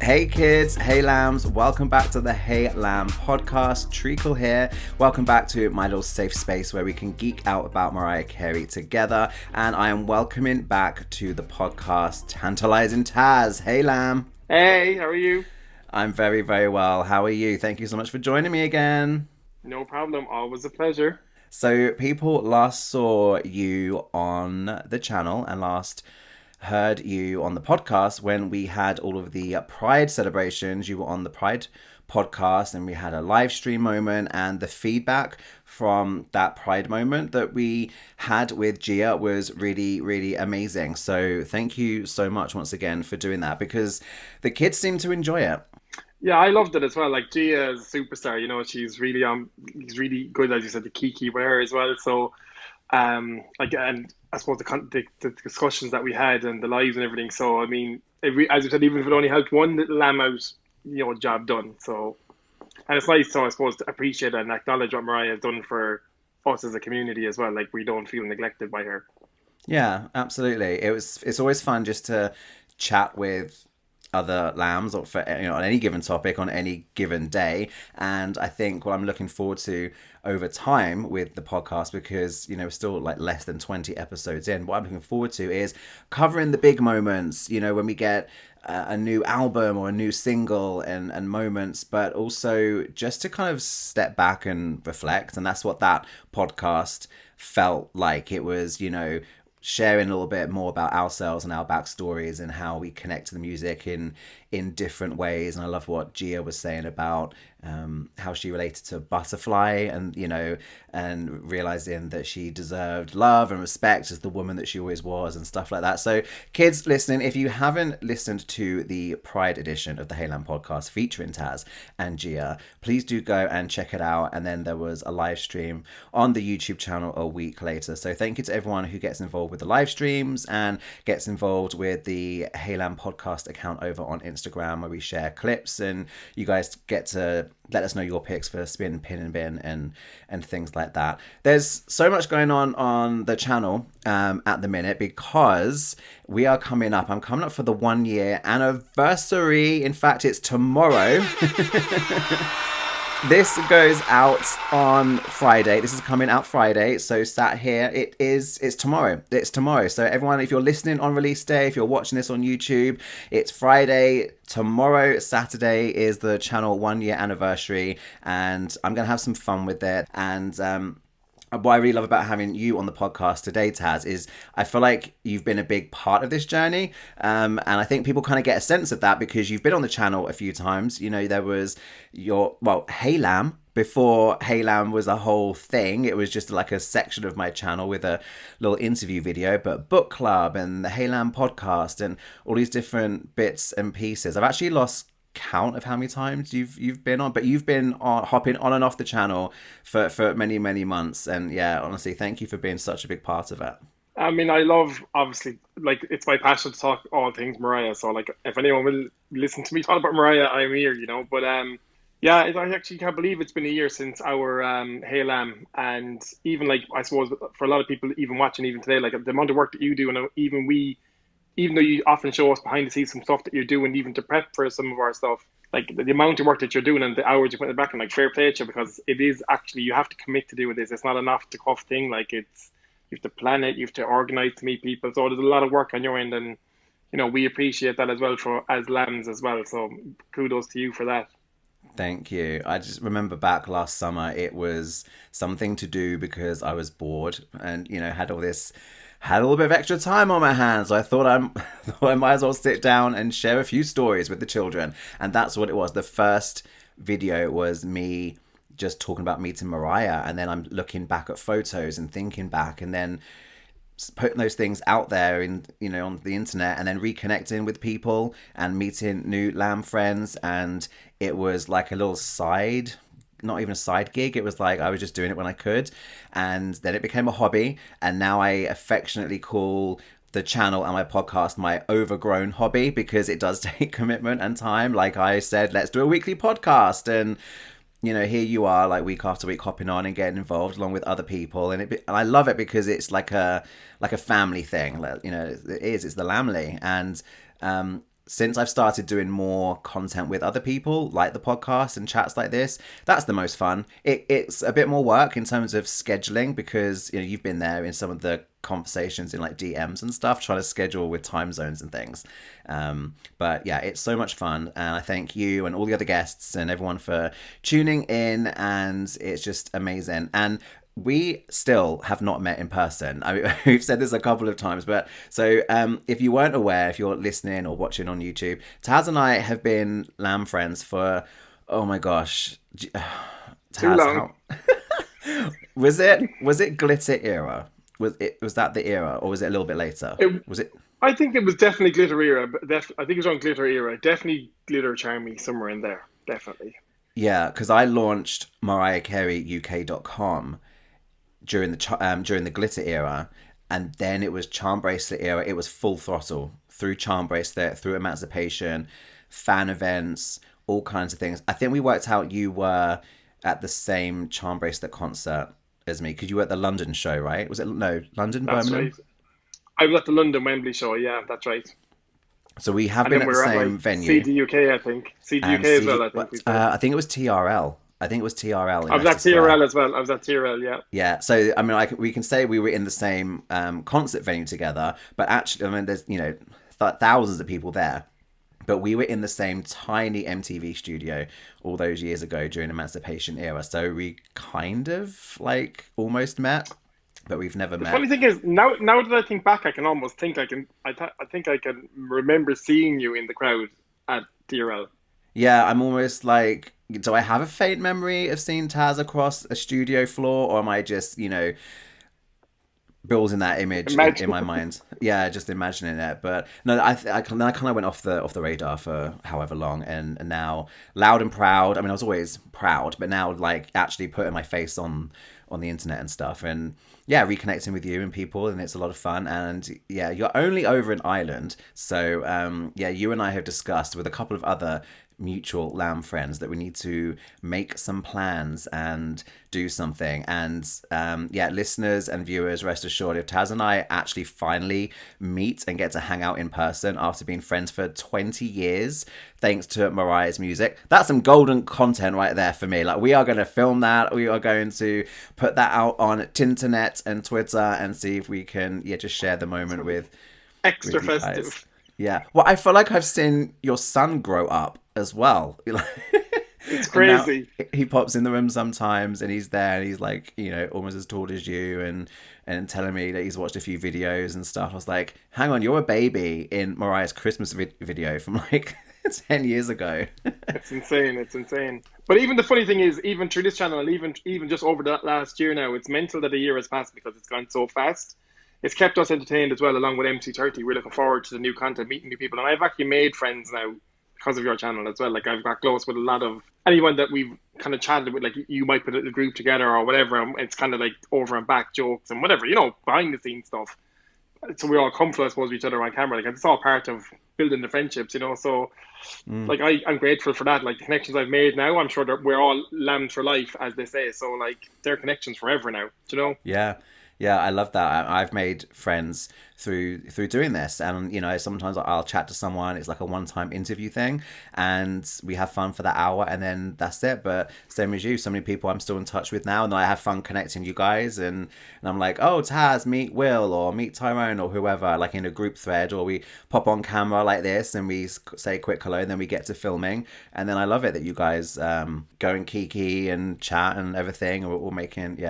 Hey kids, hey lambs, welcome back to the Hey Lamb podcast. Treacle here. Welcome back to my little safe space where we can geek out about Mariah Carey together. And I am welcoming back to the podcast Tantalizing Taz. Hey Lamb. Hey, how are you? I'm very, very well. How are you? Thank you so much for joining me again. No problem, always a pleasure. So people last saw you on the channel and last heard you on the podcast when we had all of the Pride celebrations. You were on the Pride podcast and we had a live stream moment, and the feedback from that Pride moment that we had with Gia was really, really amazing. So thank you so much once again for doing that, because the kids seem to enjoy it. Yeah, I loved it as well. Like Gia is a superstar, she's really good, as you said, the kiki with her as well. So and I suppose the discussions that we had and the lives and everything. So I mean, as you said, even if it only helped one little lamb out, job done. So, and it's nice, so I suppose, to appreciate and acknowledge what Mariah has done for us as a community as well. Like, we don't feel neglected by her. Yeah, absolutely. It's always fun just to chat with other lambs, or for on any given topic on any given day. And I think what I'm looking forward to over time with the podcast, because we're still like less than 20 episodes in, what I'm looking forward to is covering the big moments, when we get a new album or a new single and moments, but also just to kind of step back and reflect. And that's what that podcast felt like. It was sharing a little bit more about ourselves and our backstories and how we connect to the music in different ways. And I love what Gia was saying about how she related to Butterfly, and realizing that she deserved love and respect as the woman that she always was and stuff like that. So kids listening, if you haven't listened to the Pride edition of the Hey Lamb podcast featuring Taz and Gia, please do go and check it out. And then there was a live stream on the YouTube channel a week later. So thank you to everyone who gets involved with the live streams and gets involved with the Hey Lamb podcast account over on Instagram, where we share clips and you guys get to let us know your picks for spin, pin and bin and things like that. There's so much going on the channel at the minute, because we are coming up. I'm coming up for the 1 year anniversary. In fact, it's tomorrow. This goes out on Friday. This is coming out Friday. So sat here, it's tomorrow. It's tomorrow. So everyone, if you're listening on release day, if you're watching this on YouTube, it's Friday. Tomorrow, Saturday, is the channel 1 year anniversary, and I'm going to have some fun with it. And what I really love about having you on the podcast today, Taz, is I feel like you've been a big part of this journey. And I think people kind of get a sense of that because you've been on the channel a few times. There was Hey Lamb. Before Hey Lamb was a whole thing, it was just like a section of my channel with a little interview video, but book club and the Hey Lamb podcast and all these different bits and pieces. I've actually lost count of how many times you've been on, but you've been hopping on and off the channel for many, many months. And yeah, honestly, thank you for being such a big part of it. I mean, I love, obviously, like, it's my passion to talk all things Mariah. So, like, if anyone will listen to me talk about Mariah, I'm here, But yeah, I actually can't believe it's been a year since our Hey Lamb. And even, like, I suppose for a lot of people, even watching even today, like, the amount of work that you do, and even though you often show us behind the scenes some stuff that you're doing, even to prep for some of our stuff, like the amount of work that you're doing and the hours you put in the back, and like, fair play to you, because it is actually, you have to commit to doing this. It's not an off the cuff thing. Like, you have to plan it, you have to organize to meet people. So there's a lot of work on your end, and we appreciate that as well as lambs as well. So kudos to you for that. Thank you. I just remember back last summer, it was something to do because I was bored and, had a little bit of extra time on my hands. So I thought I might as well sit down and share a few stories with the children. And that's what it was. The first video was me just talking about meeting Mariah. And then I'm looking back at photos and thinking back, and then putting those things out there on the internet, and then reconnecting with people and meeting new lamb friends. And it was like a little not even a side gig. It was like I was just doing it when I could, and then it became a hobby. And now I affectionately call the channel and my podcast my overgrown hobby, because it does take commitment and time. Like I said, let's do a weekly podcast, and here you are, like, week after week, hopping on and getting involved along with other people, and I love it because it's like a family thing. It's the Lamley, and since I've started doing more content with other people, like the podcast and chats like this, that's the most fun. It's a bit more work in terms of scheduling because, you know, you've been there in some of the conversations in like DMs and stuff, trying to schedule with time zones and things. But yeah, it's so much fun. And I thank you and all the other guests and everyone for tuning in. And it's just amazing. And we still have not met in person. I mean, we've said this a couple of times, but so if you weren't aware, if you're listening or watching on YouTube, Taz and I have been lamb friends for, oh my gosh, Taz, too long. was it glitter era? Was that the era, or was it a little bit later? Was it? I think it was definitely glitter era, but I think it was on glitter era. Definitely glitter charmy somewhere in there. Definitely. Yeah, because I launched MariahCareyUK.com during the glitter era, and then it was Charm Bracelet era. It was full throttle through Charm Bracelet, through Emancipation, fan events, all kinds of things. I think we worked out you were at the same Charm Bracelet concert as me because you were at the London show, right? Was it London, That's Birmingham? right. I was at the London Wembley show. Yeah, that's right. So we have And been then at the we're at same like venue. CD UK, I think. CD And UK as CD well, I think. We said. I think it was TRL. I think it was TRL. In I was at Leicester Square. TRL as well. I was at TRL, yeah. Yeah, so I mean, we can say we were in the same concert venue together, but actually, I mean, there's thousands of people there, but we were in the same tiny MTV studio all those years ago during Emancipation era. So we kind of like almost met, but we've never met. Funny thing is, now that I think back, I can almost think I think I can remember seeing you in the crowd at TRL. Yeah, I'm almost like, do I have a faint memory of seeing Taz across a studio floor, or am I just, building that image in my mind? Yeah, just imagining it. But no, I kind of went off the radar for however long, and now loud and proud. I mean, I was always proud, but now like actually putting my face on the internet and stuff, and yeah, reconnecting with you and people, and it's a lot of fun. And yeah, you're only over in Ireland, so yeah, you and I have discussed with a couple of other mutual lamb friends that we need to make some plans and do something. And yeah, listeners and viewers, rest assured, if Taz and I actually finally meet and get to hang out in person after being friends for 20 years thanks to Mariah's music, that's some golden content right there for me. Like, we are going to film that, we are going to put that out on Tinternet and Twitter and see if we can just share the moment with Extra with you festive. guys. Yeah, well, I feel like I've seen your son grow up as well. It's crazy. He pops in the room sometimes, and he's there, and he's like, almost as tall as you, and telling me that he's watched a few videos and stuff. I was like, hang on, you're a baby in Mariah's Christmas video from like 10 years ago. It's insane. It's insane. But even the funny thing is, even through this channel, and even just over that last year now, it's mental that a year has passed because it's gone so fast. It's kept us entertained as well, along with MC30. We're looking forward to the new content, meeting new people. And I've actually made friends now because of your channel as well. Like, I've got close with a lot of anyone that we've kind of chatted with. Like, you might put a group together or whatever. And it's kind of like over and back jokes and whatever, behind the scenes stuff. So we're all comfortable, I suppose, with each other on camera. Like, it's all part of building the friendships, So, like, I'm grateful for that. Like, the connections I've made now, I'm sure that we're all lambs for life, as they say. So, like, they're connections forever now, Yeah. Yeah, I love that. I've made friends through doing this, and sometimes I'll chat to someone. It's like a one-time interview thing, and we have fun for that hour, and then that's it. But same as you, so many people I'm still in touch with now, and I have fun connecting you guys. And I'm like, oh, Taz, meet Will or meet Tyrone or whoever, like in a group thread, or we pop on camera like this and we say a quick hello, and then we get to filming, and then I love it that you guys go and kiki and chat and everything, and we're making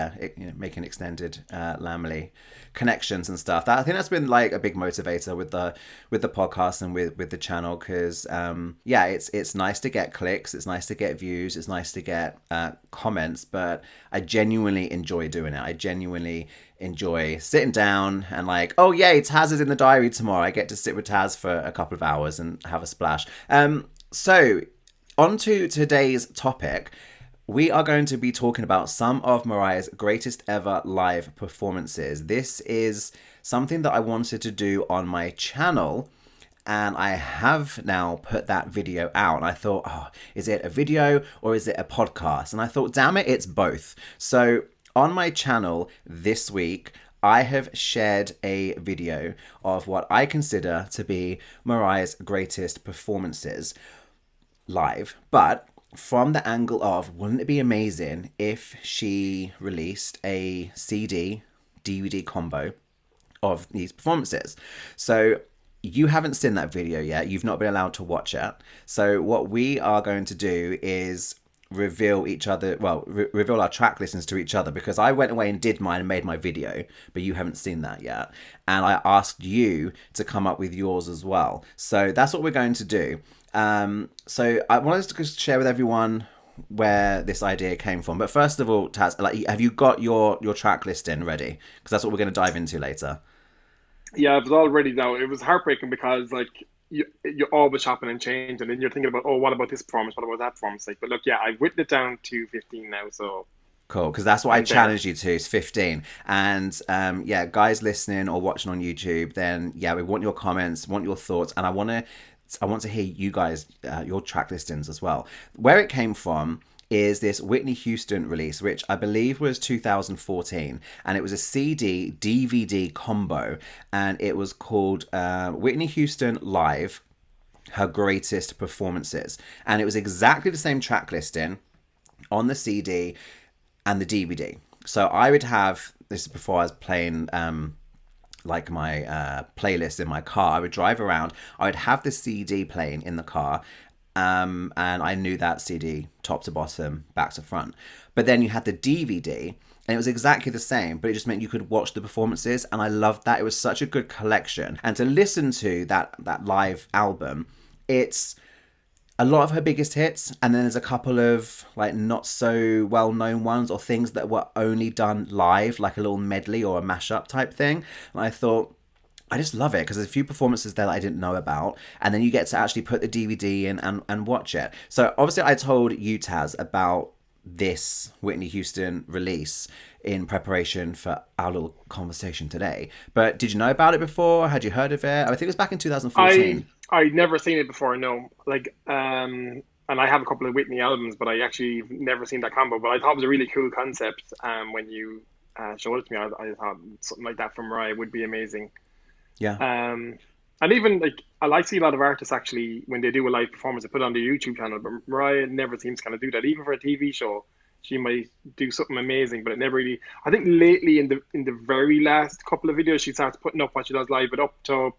making extended Lamely connections and stuff. I think that's been like a big motivator with the podcast and with the channel, because it's nice to get clicks, it's nice to get views, it's nice to get comments, but I genuinely enjoy doing it. I genuinely enjoy sitting down and like, oh yay, Taz is in the diary tomorrow. I get to sit with Taz for a couple of hours and have a splash. So on to today's topic. We are going to be talking about some of Mariah's greatest ever live performances. This is something that I wanted to do on my channel, and I have now put that video out. And I thought, oh, is it a video or is it a podcast? And I thought, damn it, it's both. So on my channel this week, I have shared a video of what I consider to be Mariah's greatest performances live, but from the angle of, wouldn't it be amazing if she released a CD DVD combo of these performances? So you haven't seen that video yet. You've not been allowed to watch it. So what we are going to do is reveal each other, reveal our track listings to each other, because I went away and did mine and made my video, but you haven't seen that yet. And I asked you to come up with yours as well. So that's what we're going to do. So I wanted to just share with everyone where this idea came from. But first of all, Taz, like, have you got your track listing ready? Because that's what we're going to dive into later. Yeah, it was all ready now. It was heartbreaking because like you're always shopping and changing, and then you're thinking about, oh, what about this performance? What about that performance? Like, but look, yeah, I've whittled it down to 15 now, so cool, because that's what I I'm there. challenged you to, is 15. And yeah, guys listening or watching on YouTube, then yeah, we want your comments, want your thoughts, and I want to hear you guys, your track listings as well. Where it came from is this Whitney Houston release, which I believe was 2014, and it was a CD DVD combo, and it was called Whitney Houston Live, Her Greatest Performances, and it was exactly the same track listing on the CD and the DVD. So I would have, this is before I was playing like my playlist in my car. I would drive around, I would have the CD playing in the car, and I knew that CD top to bottom, back to front. But then you had the DVD, and it was exactly the same, but it just meant you could watch the performances, and I loved that. It was such a good collection. And to listen to that live album, it's a lot of her biggest hits, and then there's a couple of like not so well known ones, or things that were only done live, like a little medley or a mashup type thing. And I thought, I just love it, because there's a few performances there that I didn't know about, and then you get to actually put the DVD in and watch it. So obviously I told you, Taz, about this Whitney Houston release in preparation for our little conversation today. But did you know about it before? Had you heard of it? I think it was back in I 2014. I'd never seen it before. No, like and I have a couple of Whitney albums, but I actually never seen that combo. But I thought it was a really cool concept. When you showed it to me, I thought something like that from Mariah would be amazing. Yeah. And even like I like see a lot of artists actually when they do a live performance, they put it on their YouTube channel. But Mariah never seems to kind of do that. Even for a TV show, she might do something amazing, but it never really. I think lately in the very last couple of videos, she starts putting up what she does live. But up to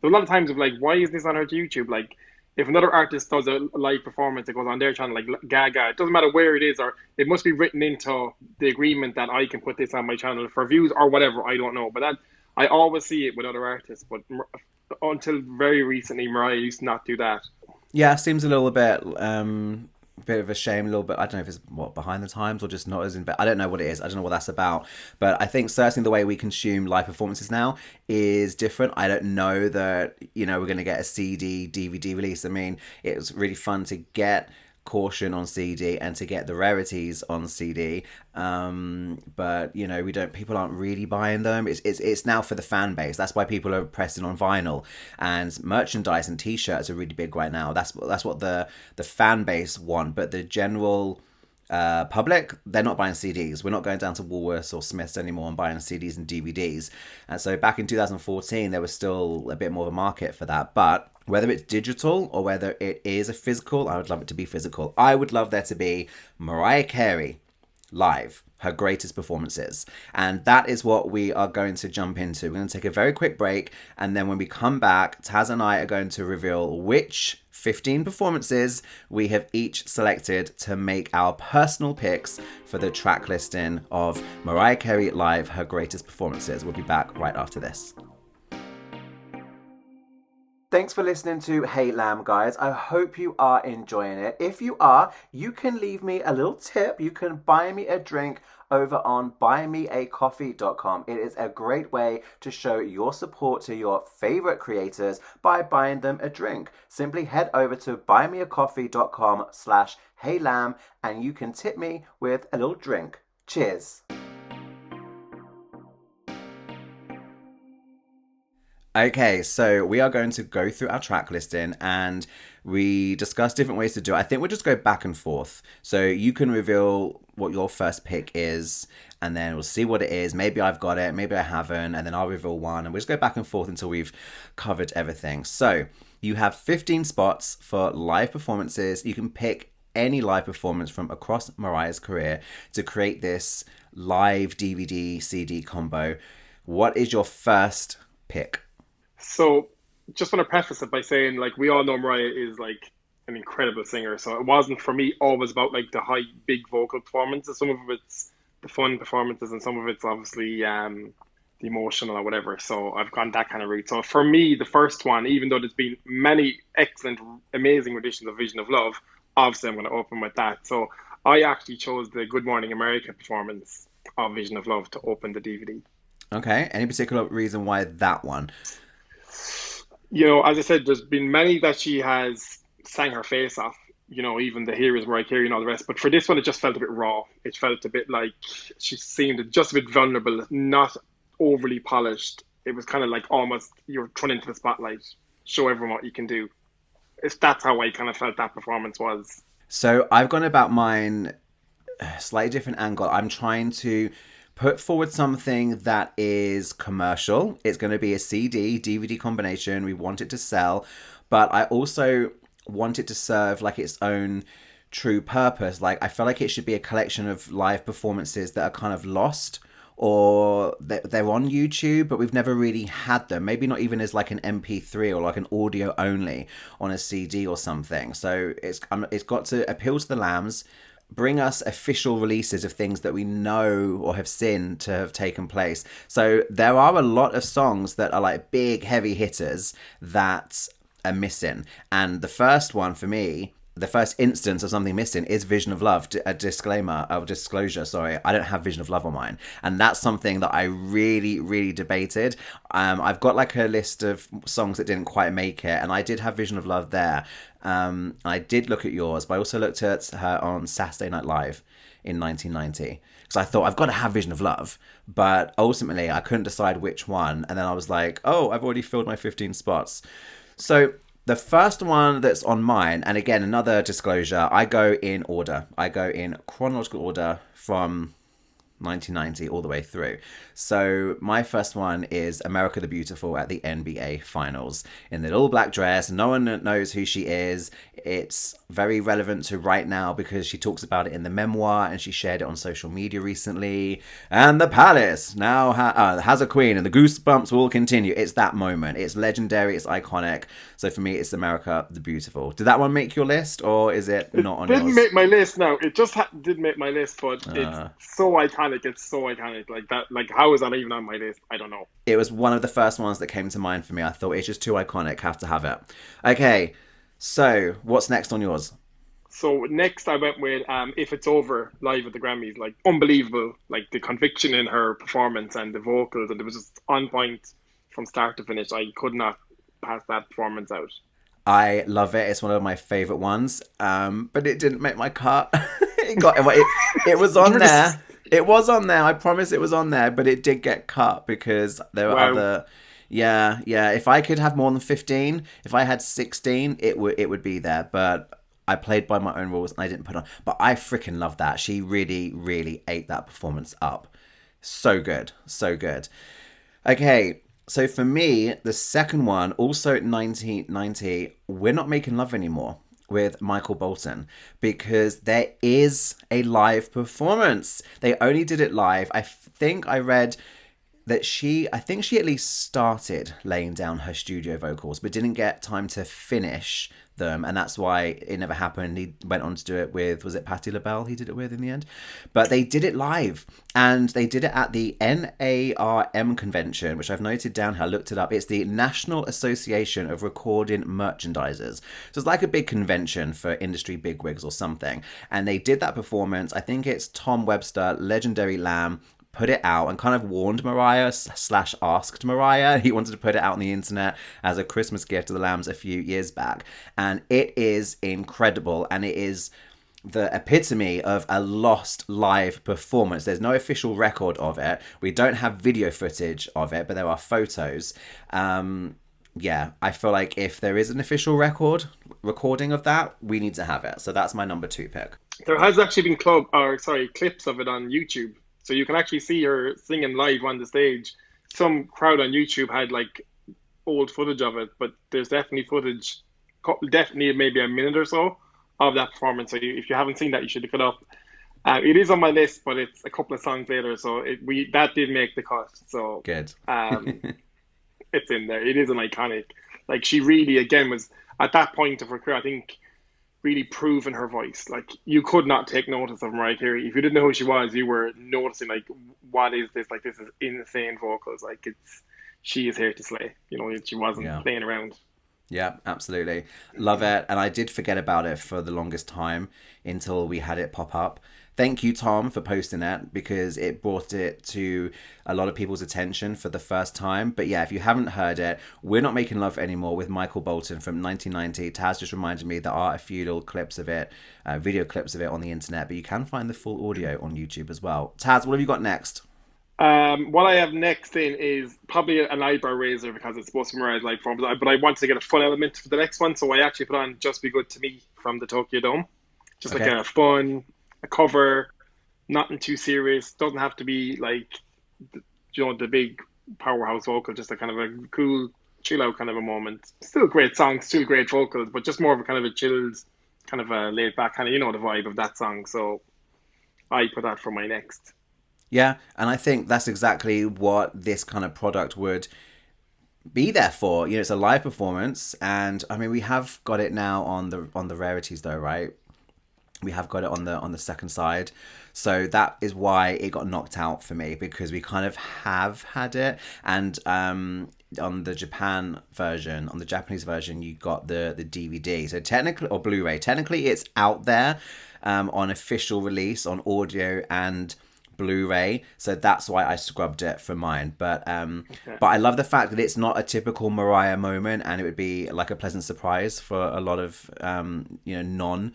there's a lot of times of like, why is this on her YouTube? Like, if another artist does a live performance that goes on their channel, like Gaga, it doesn't matter where it is, or it must be written into the agreement that I can put this on my channel for views or whatever. I don't know, but that I always see it with other artists. But until very recently, Mariah used to not do that. Yeah, seems a little bit of a shame, a little bit. I don't know if it's behind the times or just not as I don't know what it is. I don't know what that's about. But I think certainly the way we consume live performances now is different. I don't know that we're going to get a CD DVD release. I mean, it was really fun to get Caution on CD and to get the rarities on CD, but we don't. People aren't really buying them. It's now for the fan base. That's why people are pressing on vinyl, and merchandise and T-shirts are really big right now. That's what the fan base want. But the general public, they're not buying CDs. We're not going down to Woolworths or Smiths anymore and buying CDs and DVDs. And so back in 2014, there was still a bit more of a market for that. But whether it's digital or whether it is a physical, I would love it to be physical. I would love there to be Mariah Carey live, her greatest performances. And that is what we are going to jump into. We're going to take a very quick break, and then when we come back, Taz and I are going to reveal which 15 performances we have each selected to make our personal picks for the track listing of Mariah Carey live, her greatest performances. We'll be back right after this. Thanks for listening to Hey Lamb, guys. I hope you are enjoying it. If you are, you can leave me a little tip. You can buy me a drink over on buymeacoffee.com. It is a great way to show your support to your favorite creators by buying them a drink. Simply head over to buymeacoffee.com/heylamb and you can tip me with a little drink. Cheers. Okay, so we are going to go through our track listing and we discuss different ways to do it. I think we'll just go back and forth. So you can reveal what your first pick is, and then we'll see what it is. Maybe I've got it, maybe I haven't, and then I'll reveal one, and we'll just go back and forth until we've covered everything. So you have 15 spots for live performances. You can pick any live performance from across Mariah's career to create this live DVD CD combo. What is your first pick? So just want to preface it by saying, like, we all know Mariah is like an incredible singer. So it wasn't for me always about like the high, big vocal performances. Some of it's the fun performances, and some of it's obviously the emotional or whatever. So I've gone that kind of route. So for me, the first one, even though there's been many excellent, amazing renditions of Vision of Love, obviously I'm going to open with that. So I actually chose the Good Morning America performance of Vision of Love to open the DVD. Okay, any particular reason why that one? You know, as I said, there's been many that she has sang her face off, you know, even the Here Is Mariah Carey and all the rest. But for this one, it just felt a bit raw. It felt a bit like she seemed just a bit vulnerable, not overly polished. It was kind of like almost you're thrown into the spotlight, show everyone what you can do. If that's how I kind of felt that performance was. So I've gone about mine a slightly different angle. I'm trying to put forward something that is commercial. It's going to be a CD, DVD combination. We want it to sell, but I also want it to serve like its own true purpose. Like I feel like it should be a collection of live performances that are kind of lost, or they're on YouTube, but we've never really had them. Maybe not even as like an MP3 or like an audio only on a CD or something. So it's got to appeal to the lambs, bring us official releases of things that we know or have seen to have taken place. So there are a lot of songs that are like big heavy hitters that are missing. And the first one for me, the first instance of something missing is Vision of Love. A disclosure, sorry. I don't have Vision of Love on mine. And that's something that I really, really debated. I've got like a list of songs that didn't quite make it, and I did have Vision of Love there. I did look at yours, but I also looked at her on Saturday Night Live in 1990. Because I thought, I've got to have Vision of Love. But ultimately, I couldn't decide which one. And then I was like, oh, I've already filled my 15 spots. So the first one that's on mine, and again, another disclosure, I go in order. I go in chronological order from 1990 all the way through. So my first one is America the Beautiful at the NBA Finals in the little black dress. No one knows who she is. It's very relevant to right now because she talks about it in the memoir and she shared it on social media recently. And the palace now has a queen and the goosebumps will continue. It's that moment. It's legendary. It's iconic. So for me, it's America the Beautiful. Did that one make your list or is it not on yours? It didn't make my list. No, it just did make my list, but it's so iconic. It's so iconic. Like that. Like how is that even on my list? I don't know. It was one of the first ones that came to mind for me. I thought it's just too iconic. Have to have it. Okay. So, what's next on yours? So next I went with If It's Over live at the Grammys. Like unbelievable. Like the conviction in her performance and the vocals, and it was just on point from start to finish. I could not pass that performance out. I love it. It's one of my favorite ones. But it didn't make my cut. It was on there. It was on there. I promise it was on there, but it did get cut because there were other. Yeah. If I could have more than 15, if I had 16, it would be there. But I played by my own rules and I didn't put on. But I freaking love that. She really, really ate that performance up. So good. So good. Okay. So for me, the second one, also 1990, We're Not Making Love Anymore with Michael Bolton, because there is a live performance. They only did it live. I think I read that I think she at least started laying down her studio vocals, but didn't get time to finish them. And that's why it never happened. He went on to do it with, was it Patti LaBelle he did it with in the end? But they did it live, and they did it at the NARM convention, which I've noted down here. I looked it up. It's the National Association of Recording Merchandisers. So it's like a big convention for industry bigwigs or something. And they did that performance. I think it's Tom Webster, legendary Lamb, put it out and kind of warned Mariah / asked Mariah. He wanted to put it out on the internet as a Christmas gift to the Lambs a few years back. And it is incredible. And it is the epitome of a lost live performance. There's no official record of it. We don't have video footage of it, but there are photos. Yeah, I feel like if there is an official recording of that, we need to have it. So that's my number 2 pick. There has actually been clips of it on YouTube, so you can actually see her singing live on the stage. Some crowd on YouTube had like old footage of it, but there's definitely footage, definitely maybe a minute or so of that performance. So if you haven't seen that, you should look it up. It is on my list, but it's a couple of songs later, so that did make the cut. So Good. It's in there. It is an iconic. Like she really, again, was at that point of her career, I think, really proving her voice. Like you could not take notice of Mariah Carey if you didn't know who she was. You were noticing like, what is this? Like this is insane vocals. Like she is here to slay. You know, she wasn't playing around. Yeah, absolutely. Love it. And I did forget about it for the longest time until we had it pop up. Thank you, Tom, for posting it because it brought it to a lot of people's attention for the first time. But yeah, if you haven't heard it, We're Not Making Love Anymore with Michael Bolton from 1990. Taz just reminded me there are a few little clips of it, video clips of it on the internet, but you can find the full audio on YouTube as well. Taz, what have you got next? What I have next in is probably an eyebrow raiser because it's supposed to be Mariah's live performance, but I wanted to get a fun element for the next one, so I actually put on Just Be Good to Me from the Tokyo Dome. Just like a fun, a cover, nothing too serious. Doesn't have to be like, the big powerhouse vocal, just a kind of a cool, chill out kind of a moment. Still great songs, still great vocals, but just more of a kind of a chilled, kind of a laid back kind of, the vibe of that song. So I put that for my next. Yeah, and I think that's exactly what this kind of product would be there for. It's a live performance, and I mean we have got it now on the rarities though, right? We have got it on the second side. So that is why it got knocked out for me, because we kind of have had it. And on the Japanese version, you got the DVD. So technically, or Blu-ray, technically it's out there on official release on audio and Blu-ray, so that's why I scrubbed it for mine. But I love the fact that it's not a typical Mariah moment, and it would be like a pleasant surprise for a lot of non-Lambs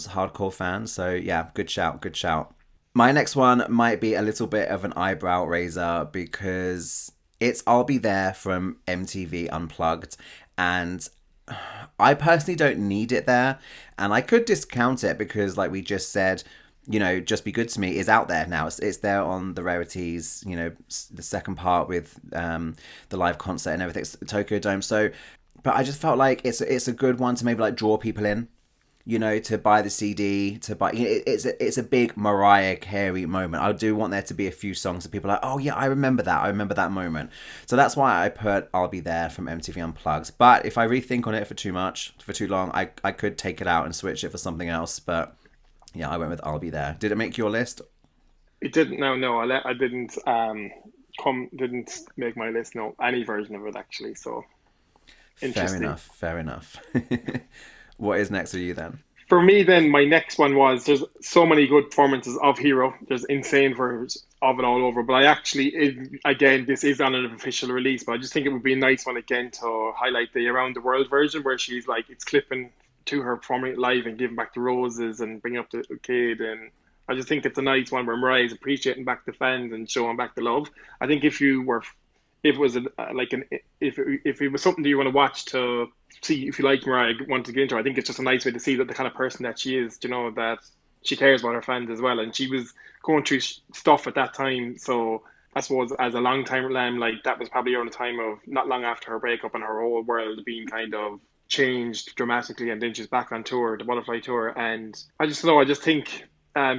hardcore fans. So yeah, good shout. My next one might be a little bit of an eyebrow raiser because it's I'll Be There from MTV Unplugged, and I personally don't need it there, and I could discount it because, like we just said, Just Be Good to Me is out there now. It's there on the rarities, the second part with the live concert and everything, it's Tokyo Dome. So, but I just felt like it's a good one to maybe like draw people in, to buy the CD, to buy. It's a big Mariah Carey moment. I do want there to be a few songs that people are like, oh yeah, I remember that moment. So that's why I put I'll Be There from MTV Unplugged. But if I rethink on it for too long, I could take it out and switch it for something else. But yeah, I went with I'll Be There. Did it make your list? It didn't. No, I didn't. Didn't make my list. No, any version of it actually. So interesting. Fair enough. What is next for you then? For me, then my next one was there's so many good performances of Hero. There's insane versions of it all over. But I actually, again, this is on an official release, but I just think it would be a nice one again to highlight the Around the World version where she's like it's clipping to her performing it live and giving back the roses and bringing up the kid, and I just think it's a nice one where Mariah's appreciating back the fans and showing back the love. I think if it was if it was something that you want to watch to see if you like Mariah, want to get into her, I think it's just a nice way to see that the kind of person that she is, that she cares about her fans as well, and she was going through stuff at that time. So I suppose as a long time Lamb, like that was probably around the time of not long after her breakup and her whole world being kind of changed dramatically, and then she's back on tour, the Butterfly Tour, and I just think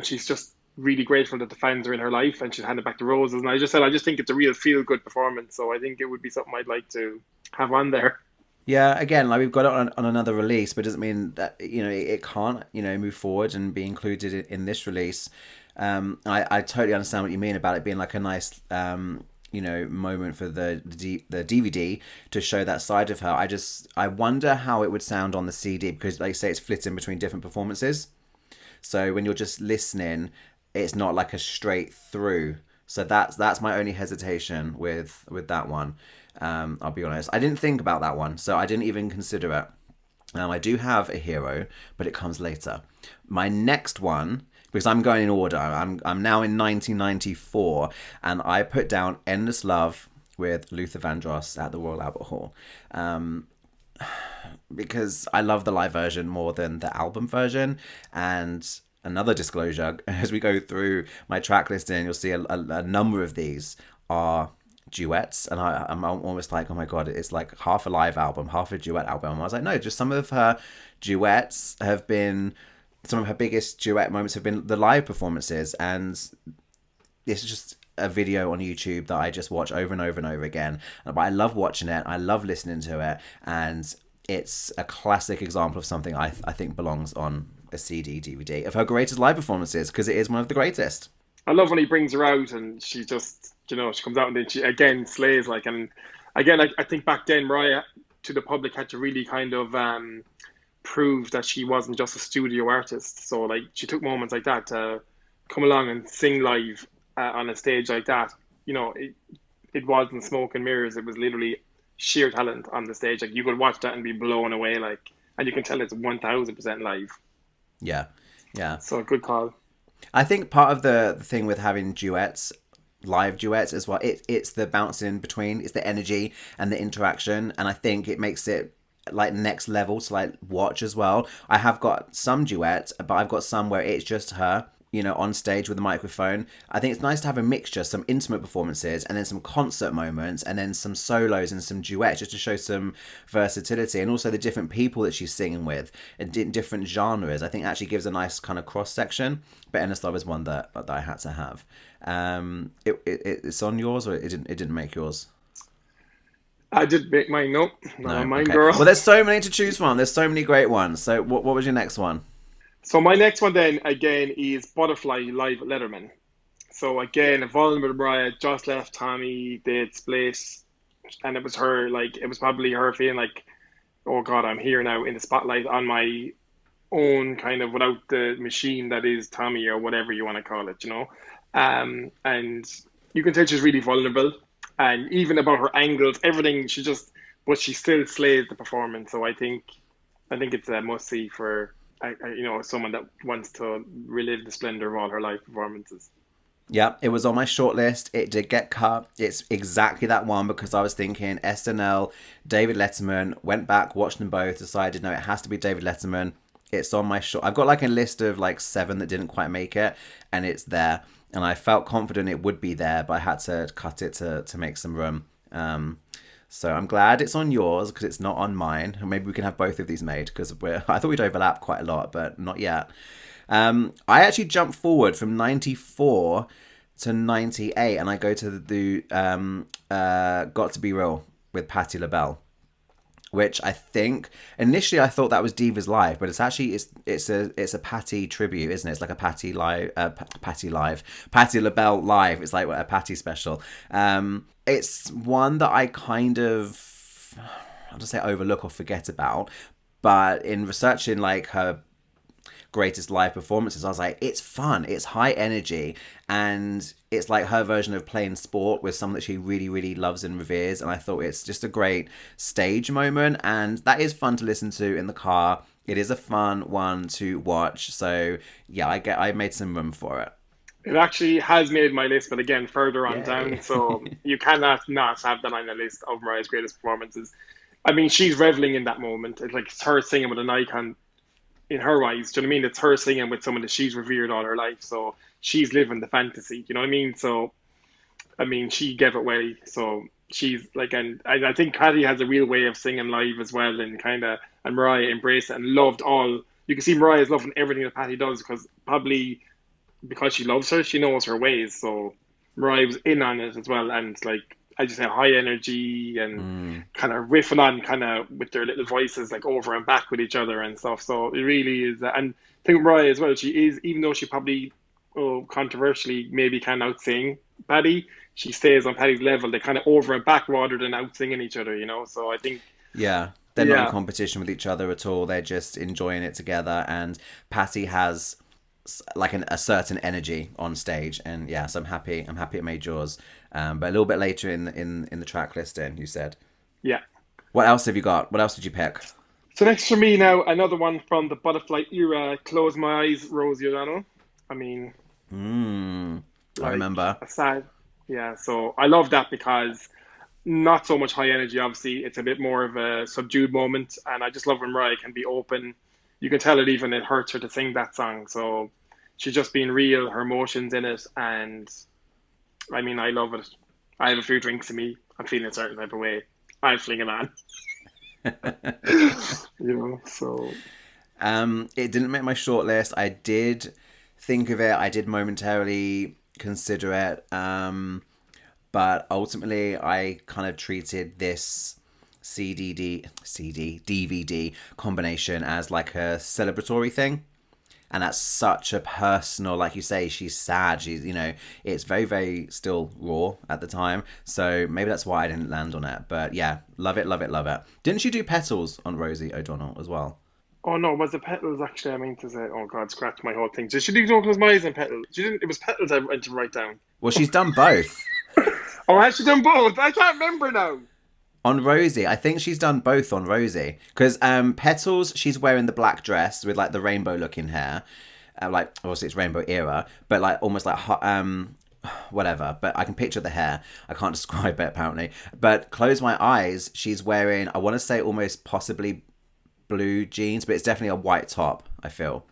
she's just really grateful that the fans are in her life and she's handed back the roses, and I just think it's a real feel good performance, so I think it would be something I'd like to have on there. Yeah, again, like we've got it on another release, but it doesn't mean that it can't move forward and be included in this release. I totally understand what you mean about it being like a nice moment for the DVD to show that side of her. I wonder how it would sound on the CD, because like you say, it's flit in between different performances. So when you're just listening, it's not like a straight through. So that's my only hesitation with that one. I'll be honest. I didn't think about that one, so I didn't even consider it. I do have a hero, but it comes later. My next one, because I'm going in order, I'm now in 1994, and I put down Endless Love with Luther Vandross at the Royal Albert Hall. Because I love the live version more than the album version. And another disclosure, as we go through my track listing, you'll see a number of these are duets, and I'm almost like, oh my god, it's like half a live album, half a duet album. I was like, no, just some of her duets have been, some of her biggest duet moments have been the live performances, and it's just a video on YouTube that I just watch over and over and over again. But I love watching it, I love listening to it, and it's a classic example of something I think belongs on a CD, DVD of her greatest live performances, because it is one of the greatest. I love when he brings her out and she just, you know, she comes out and then she again slays. Like, and again, I think back then Mariah to the public had to really kind of prove that she wasn't just a studio artist. So like she took moments like that to come along and sing live on a stage like that. You know, it wasn't smoke and mirrors. It was literally sheer talent on the stage. Like you could watch that and be blown away. Like, and you can tell it's 1000% live. Yeah, yeah. So good call. I think part of the thing with having duets, live duets as well, it's the bouncing between, it's the energy and the interaction, and I think it makes it like next level to like watch as well. I have got some duets, but I've got some where it's just her, you know, on stage with a microphone. I think it's nice to have a mixture, some intimate performances and then some concert moments and then some solos and some duets, just to show some versatility, and also the different people that she's singing with in different genres. I think it actually gives a nice kind of cross section. But Endless Love is one that I had to have. It's on yours, or it didn't make yours? I did make mine. Nope, not on mine, okay. girl. Well, there's so many to choose from. There's so many great ones. So what was your next one? So my next one then again is Butterfly live at Letterman. So again, a vulnerable Mariah just left Tommy, they had split, and it was her, like it was probably her feeling like, oh God, I'm here now in the spotlight on my own, kind of without the machine that is Tommy or whatever you want to call it, you know. And you can tell she's really vulnerable, and even about her angles, everything, but she still slays the performance. So I think it's a must see for you know, someone that wants to relive the splendor of all her live performances. Yeah, it was on my shortlist. It did get cut. It's exactly that one, because I was thinking SNL, David Letterman, went back, watched them both, decided no, it has to be David Letterman. It's on my short. I've got like a list of like 7 that didn't quite make it, and it's there. And I felt confident it would be there, but I had to cut it to make some room. So I'm glad it's on yours, because it's not on mine. And maybe we can have both of these made, because I thought we'd overlap quite a lot, but not yet. I actually jumped forward from 94 to 98, and I go to the Got to Be Real with Patti LaBelle, which I think initially I thought that was Divas Live, but it's actually it's a Patti tribute, isn't it? It's like a Patti LaBelle live. It's like a Patti special. It's one that I kind of, I'll just say overlook or forget about, but in researching like her greatest live performances, I was like, it's fun, it's high energy, and it's like her version of playing sport with someone that she really, really loves and reveres. And I thought it's just a great stage moment, and that is fun to listen to in the car. It is a fun one to watch. So yeah, I made some room for it. It actually has made my list, but again, further on down. So you cannot not have that on the list of Mariah's greatest performances. I mean, she's reveling in that moment. It's like it's her singing with an icon in her eyes. Do you know what I mean? It's her singing with someone that she's revered all her life. So she's living the fantasy. You know what I mean? So, I mean, she gave it away. So she's like, and I think Patti has a real way of singing live as well, and Mariah embraced it and loved all. You can see Mariah's loving everything that Patti does, because she loves her, she knows her ways. So Mariah was in on it as well, and like I just say, high energy and kind of riffing on kind of with their little voices like over and back with each other and stuff. So it really is. And I think Mariah as well, she is, even though she probably controversially maybe can outsing Patti, she stays on Patti's level. They kind of over and back rather than outsinging each other, you know. So I think they're not in competition with each other at all. They're just enjoying it together, and Patti has like a certain energy on stage, and so I'm happy it made yours, but a little bit later in the track listing, you said. What else have you got? What else did you pick? So next for me now, another one from the Butterfly era, Close My Eyes, Rosie O'Donnell. I mean, I like remember. a sad, yeah. So I love that because not so much high energy. Obviously, it's a bit more of a subdued moment, and I just love when Mariah can be open. You can tell it hurts her to sing that song. So she's just being real, her emotions in it, and I mean, I love it. I have a few drinks in me. I'm feeling a certain type of way. I'm flinging on, So It didn't make my shortlist. I did think of it. I did momentarily consider it. But ultimately, I kind of treated this DVD combination as like a celebratory thing. And that's such a personal, like you say, she's sad. She's, it's very, very still raw at the time. So maybe that's why I didn't land on it. But yeah, love it, love it, love it. Didn't you do Petals on Rosie O'Donnell as well? oh no, was it petals actually? I mean to say, oh god, scratch my whole thing. Did she do Don't Close My Eyes and petals? She didn't. It was petals I went to write down. Well, she's done both. Oh, has she done both? I can't remember now. On Rosie, I think she's done both on Rosie. Because Petals, she's wearing the black dress with like the rainbow looking hair. Like, obviously it's rainbow era, but like almost like whatever. But I can picture the hair. I can't describe it apparently. But Close My Eyes, she's wearing, I want to say almost possibly blue jeans, but it's definitely a white top, I feel.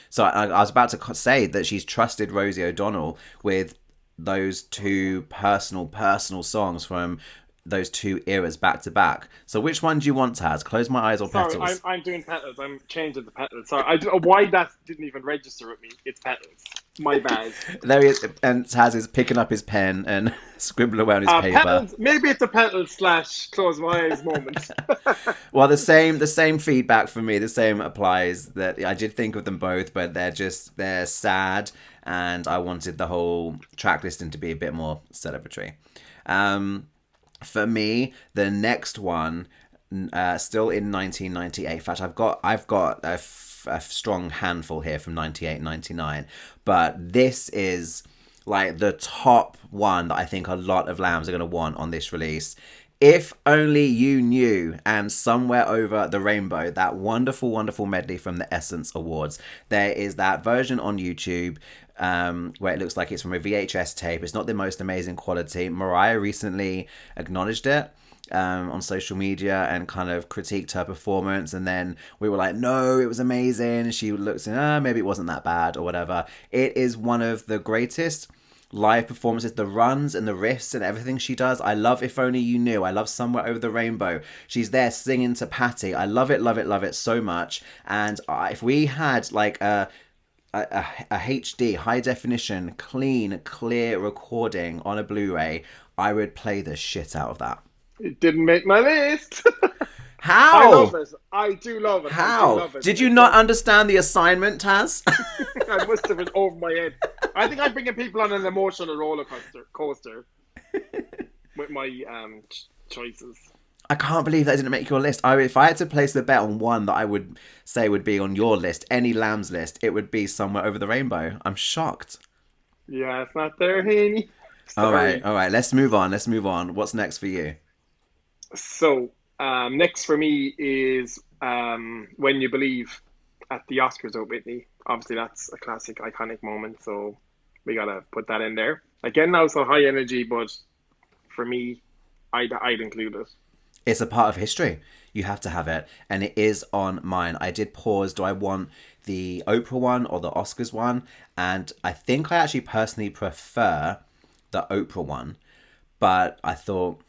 So I was about to say that she's trusted Rosie O'Donnell with those two personal songs from those two eras back to back. So which one do you want, Taz? Close My Eyes or Sorry, Petals? I'm doing petals. I'm changing the petals. Sorry, I don't know why that didn't even register with me. It's petals. My bad. There he is, and Taz is picking up his pen and scribbling away on his paper. Petals. Maybe it's a petals slash close my eyes moment. Well, the same feedback for me. The same applies. That I did think of them both, but they're sad, and I wanted the whole track listing to be a bit more celebratory. For me, the next one, still in 1998. In fact, I've got a strong handful here from 98, 99. But this is like the top one that I think a lot of lambs are going to want on this release. If Only You Knew and Somewhere Over the Rainbow, that wonderful, wonderful medley from the Essence Awards. There is that version on YouTube where it looks like it's from a VHS tape. It's not the most amazing quality. Mariah recently acknowledged it on social media and kind of critiqued her performance, and then we were like, no, it was amazing. She looks and maybe it wasn't that bad or whatever. It is one of the greatest live performances, the runs and the riffs and everything she does. I love If Only You Knew. I love Somewhere Over the Rainbow. She's there singing to Patty. I love it, love it, love it so much. And if we had like a HD, high definition, clean, clear recording on a Blu-ray, I would play the shit out of that. It didn't make my list. I How? love it. I do love it. I do How? love it. Did you not understand the assignment, Taz? I must have been over my head. I think I'm bringing people on an emotional roller coaster with my choices. I can't believe that didn't make your list. If I had to place the bet on one that I would say would be on your list, any Lambs list, it would be Somewhere Over the Rainbow. I'm shocked. Yeah, it's not there, Haney. All right. Let's move on. What's next for you? So, next for me is When You Believe at the Oscars at Whitney. Obviously, that's a classic, iconic moment, so we gotta put that in there. Again, now it's not high energy, but for me, I'd include it. It's a part of history. You have to have it, and it is on mine. I did pause. Do I want the Oprah one or the Oscars one? And I think I actually personally prefer the Oprah one, but I thought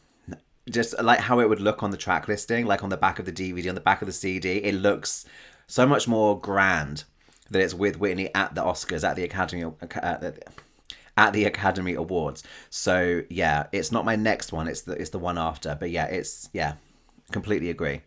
just like how it would look on the track listing, like on the back of the DVD, on the back of the CD, it looks so much more grand that it's with Whitney at the Oscars, at the Academy Awards. So yeah, it's not my next one. It's the one after. But yeah, completely agree.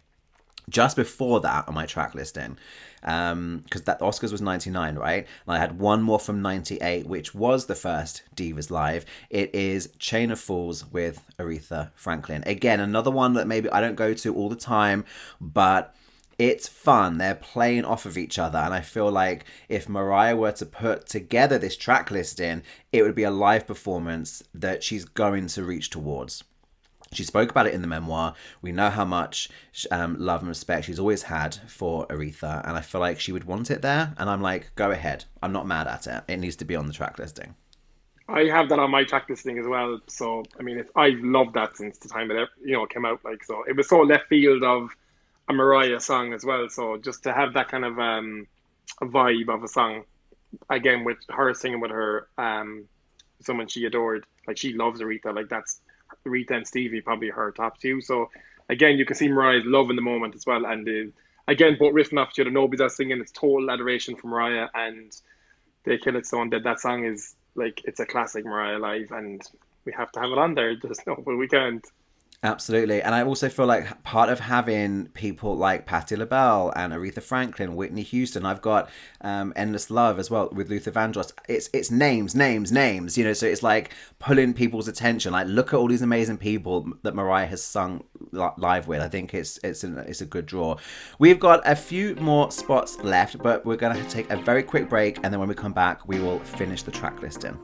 Just before that on my track listing, because that Oscars was 99, right? And I had one more from 98, which was the first Divas Live. It is Chain of Fools with Aretha Franklin. Again, another one that maybe I don't go to all the time, but it's fun. They're playing off of each other. And I feel like if Mariah were to put together this track listing, it would be a live performance that she's going to reach towards. She spoke about it in the memoir. We know how much love and respect she's always had for Aretha, and I feel like she would want it there. And I'm like, go ahead. I'm not mad at it. It needs to be on the track listing. I have that on my track listing as well. So I mean, I've loved that since the time it came out. Like, so it was so left field of a Mariah song as well. So just to have that kind of a vibe of a song again with her singing with her someone she adored. Like, she loves Aretha. Like, that's Aretha and Stevie probably her top two. So again, you can see Mariah's love in the moment as well. And again, both riffing off each other. Nobody's else singing. It's total adoration for Mariah, and They Kill It So Undead. That song is like, it's a classic Mariah live, and we have to have it on there. There's no way we can't. Absolutely. And I also feel like part of having people like Patti LaBelle and Aretha Franklin, Whitney Houston, I've got Endless Love as well with Luther Vandross. It's names, you know, so it's like pulling people's attention. Like, look at all these amazing people that Mariah has sung live with. I think it's a good draw. We've got a few more spots left, but we're going to take a very quick break, and then when we come back, we will finish the track listing.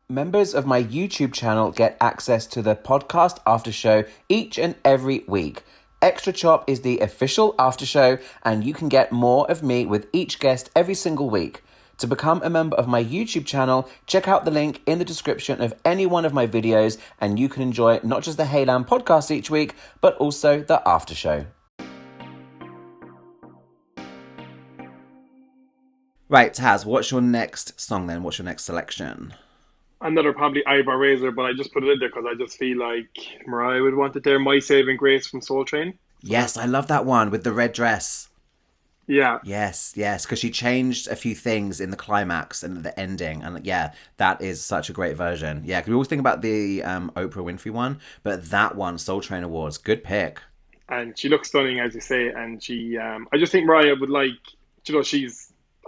Members of my YouTube channel get access to the podcast after show each and every week. Extra Chop is the official after show, and you can get more of me with each guest every single week. To become a member of my YouTube channel, check out the link in the description of any one of my videos, and you can enjoy not just the Heyland podcast each week, but also the after show. Right, Taz, what's your next song then? What's your next selection? Another probably eyebrow raiser, but I just put it in there because I just feel like Mariah would want it there. My Saving Grace from Soul Train. Yes, I love that one with the red dress. Yeah. Yes, because she changed a few things in the climax and the ending. And yeah, that is such a great version. Yeah, because we always think about the Oprah Winfrey one, but that one, Soul Train Awards, good pick. And she looks stunning, as you say. And she, I just think Mariah would like,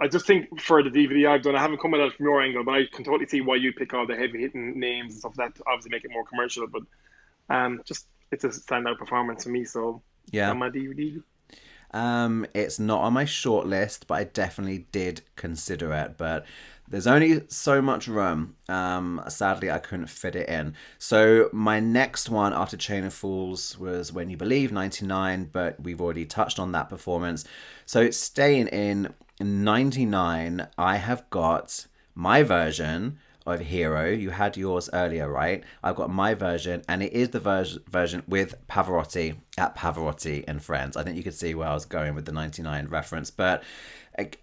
I just think for the DVD I've done, I haven't come at it from your angle, but I can totally see why you pick all the heavy hitting names and stuff that to obviously make it more commercial. But just, it's a standout performance for me. So yeah, on my DVD. It's not on my short list, but I definitely did consider it. But there's only so much room. Sadly, I couldn't fit it in. So my next one after Chain of Fools was When You Believe, 99, but we've already touched on that performance. So staying in 99, I have got my version of Hero. You had yours earlier, right? I've got my version, and it is the version with Pavarotti at Pavarotti and Friends. I think you could see where I was going with the 99 reference, but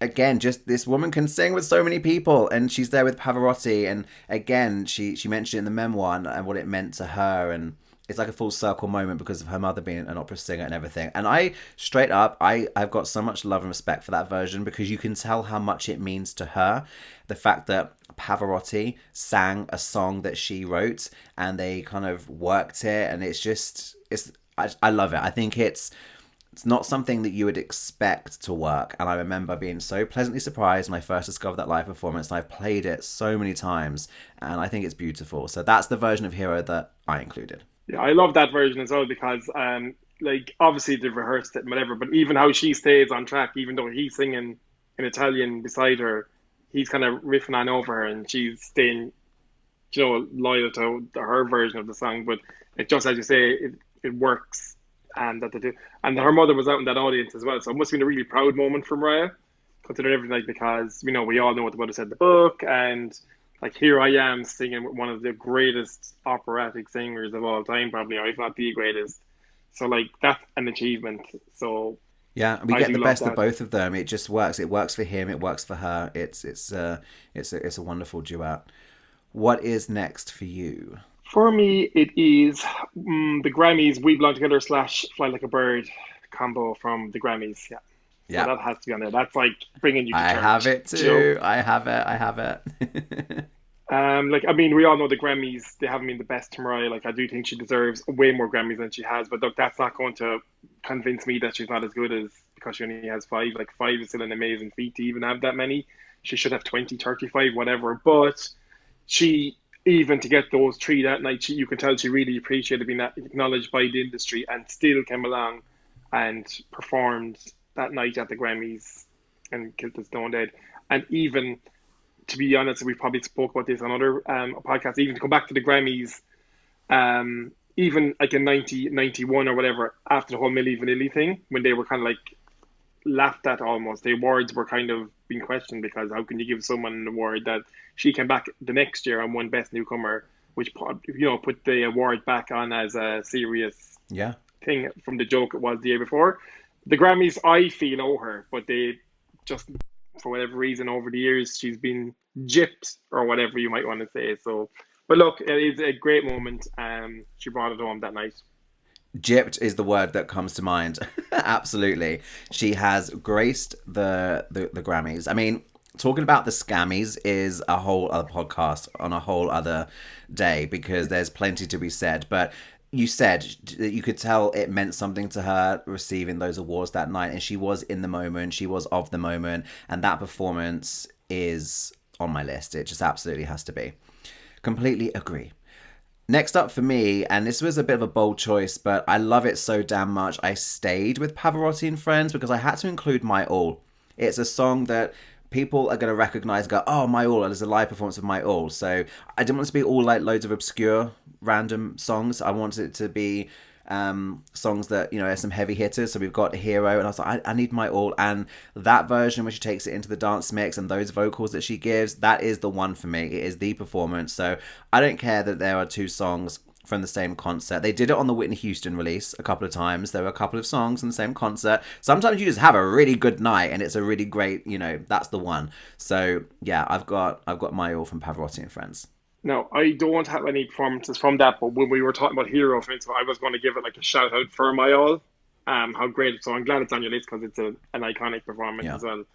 again, just this woman can sing with so many people, and she's there with Pavarotti, and again, she mentioned it in the memoir and what it meant to her, and it's like a full circle moment because of her mother being an opera singer and everything. And I've got so much love and respect for that version because you can tell how much it means to her. The fact that Pavarotti sang a song that she wrote and they kind of worked it, and I love it. I think it's not something that you would expect to work. And I remember being so pleasantly surprised when I first discovered that live performance. And I've played it so many times, and I think it's beautiful. So that's the version of Hero that I included. Yeah, I love that version as well because, like, obviously they've rehearsed it and whatever, but even how she stays on track, even though he's singing in Italian beside her, he's kind of riffing on over her and she's staying, loyal to her version of the song. But it just, as you say, it works, and that they do. And her mother was out in that audience as well, so it must have been a really proud moment for Mariah, considering everything, because we all know what the mother said in the book, and like, here I am singing with one of the greatest operatic singers of all time, probably, or if not the greatest. So, like, that's an achievement. So yeah, we get the best of both of them. It just works. It works for him. It works for her. It's a wonderful duet. What is next for you? For me, it is the Grammys "We Belong Together" / "Fly Like a Bird" combo from the Grammys. Yeah. Yeah, so that has to be on there. That's like bringing you to church. I have it too. I have it. We all know the Grammys, they haven't been the best to Mariah. Like, I do think she deserves way more Grammys than she has, but look, that's not going to convince me that she's not as good as because she only has 5. Like, 5 is still an amazing feat to even have that many. She should have 20, 35, whatever. But she, even to get those 3 that night, you can tell she really appreciated being acknowledged by the industry, and still came along and performed that night at the Grammys and killed the Stone Dead. And even to be honest, we probably spoke about this on other podcasts. Even to come back to the Grammys, even like in 1991 or whatever, after the whole Milli Vanilli thing, when they were kind of like laughed at almost, the awards were kind of being questioned because how can you give someone an award that she came back the next year and won Best Newcomer, which put the award back on as a serious Yeah. thing from the joke it was the year before. The Grammys, I feel, owe her, but they just, for whatever reason, over the years, she's been gypped or whatever you might want to say. So, but look, it is a great moment. She brought it home that night. Gypped is the word that comes to mind. Absolutely. She has graced the Grammys. I mean, talking about the scammies is a whole other podcast on a whole other day because there's plenty to be said. But you said that you could tell it meant something to her receiving those awards that night, and she was in the moment, she was of the moment, and that performance is on my list. It just absolutely has to be. Completely agree. Next up for me, and this was a bit of a bold choice, but I love it so damn much, I stayed with Pavarotti and Friends because I had to include My All. It's a song that people are going to recognize and go, oh, My All, there's a live performance of My All. So I didn't want it to be all like loads of obscure random songs. I wanted it to be songs that, you know, there's some heavy hitters. So we've got Hero, and I was like, I need My All. And that version where she takes it into the dance mix and those vocals that she gives, that is the one for me. It is the performance. So I don't care that there are two songs from the same concert. They did it on the Whitney Houston release a couple of times. There were a couple of songs in the same concert. Sometimes you just have a really good night and it's a really great, you know, that's the one. So yeah, I've got My All from Pavarotti and Friends. No, I don't have any performances from that, but when we were talking about Hero, for instance, I was going to give it like a shout out for My All. How great. So I'm glad it's on your list because it's an iconic performance as well.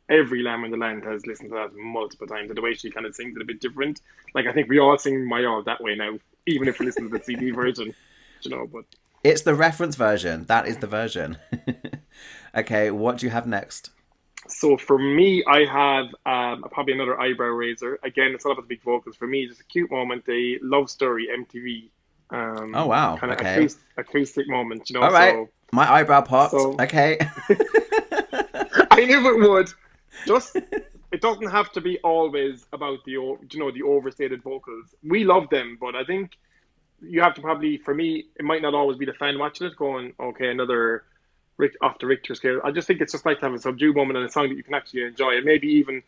Every lamb in the land has listened to that multiple times. And the way she kind of sings it a bit different. Like, I think we all sing My All that way now, even if we listen to the CD version, you know, but it's the reference version. That is the version. Okay, what do you have next? so for me, I have probably another eyebrow raiser. Again, it's not about the big vocals. For me, just a cute moment, a love story MTV. Oh, wow. Kind of okay. acoustic moment, you know. All right. So, my eyebrow popped. Okay. I knew it would. Just, it doesn't have to be always about the overstated vocals. We love them, but I think you have to probably, for me, it might not always be the fan watching it going, okay, another off the Richter scale. I just think it's just like to have a subdued moment and a song that you can actually enjoy and maybe even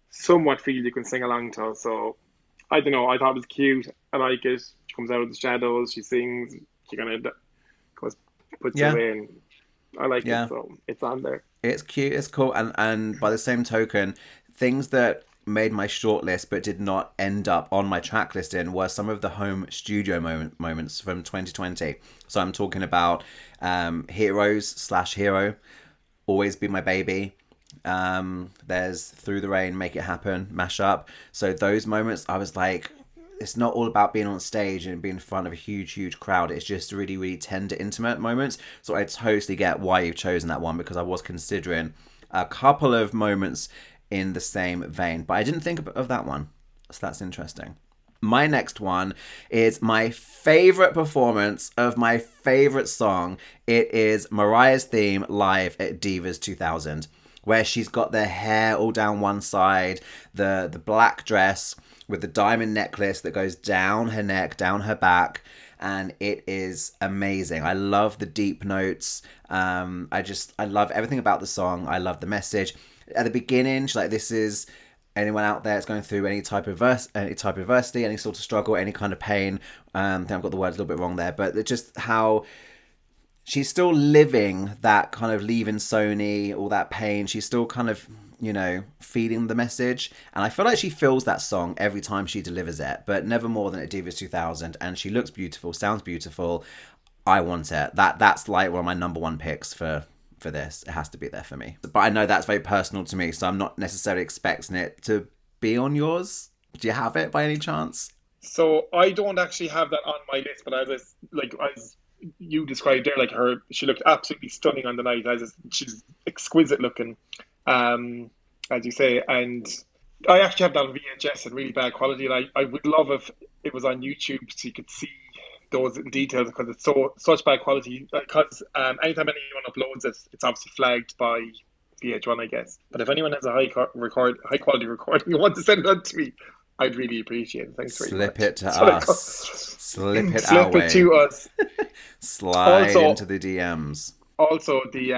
somewhat feel you can sing along to. So I don't know. I thought it was cute. I like it. She comes out of the shadows. She sings. She kind of puts it away, and I like it. So it's on there. It's cute. It's cool. And by the same token, things that made my shortlist but did not end up on my track listing were some of the home studio moments from 2020. So I'm talking about Heroes/Hero, Always Be My Baby. There's Through the Rain, Make It Happen, Mashup. So those moments, I was like, it's not all about being on stage and being in front of a huge crowd. It's just really, really tender, intimate moments. So I totally get why you've chosen that one because I was considering a couple of moments in the same vein, but I didn't think of that one. So that's interesting. My next one is my favorite performance of my favorite song. It is Mariah's theme live at Divas 2000, where she's got the hair all down one side, the black dress with the diamond necklace that goes down her neck, down her back, and it is amazing. I love the deep notes. I love everything about the song. I love the message. At the beginning, she's like, this is anyone out there that's going through any type of adversity, any sort of struggle, any kind of pain. I think I've got the words a little bit wrong there, but just how she's still living that kind of leaving Sony, all that pain. She's still kind of, you know, feeding the message. And I feel like she feels that song every time she delivers it, but never more than at Divas 2000. And she looks beautiful, sounds beautiful. I want it. That's like one of my number one picks for this. It has to be there for me. But I know that's very personal to me, so I'm not necessarily expecting it to be on yours. Do you have it by any chance? So I don't actually have that on my list, but as you described there, like she looked absolutely stunning on the night. She's exquisite looking, as you say. And I actually have that on VHS in really bad quality, and I would love if it was on YouTube so you could see those in details because it's such bad quality. Because anytime anyone uploads it, it's obviously flagged by VH1, I guess. But if anyone has a high quality recording you want to send that to me, I'd really appreciate it. Thanks very Slip much. it to That's what I call. us. Slip it our Slip it way. to us. Slide Also, into the DMs. also the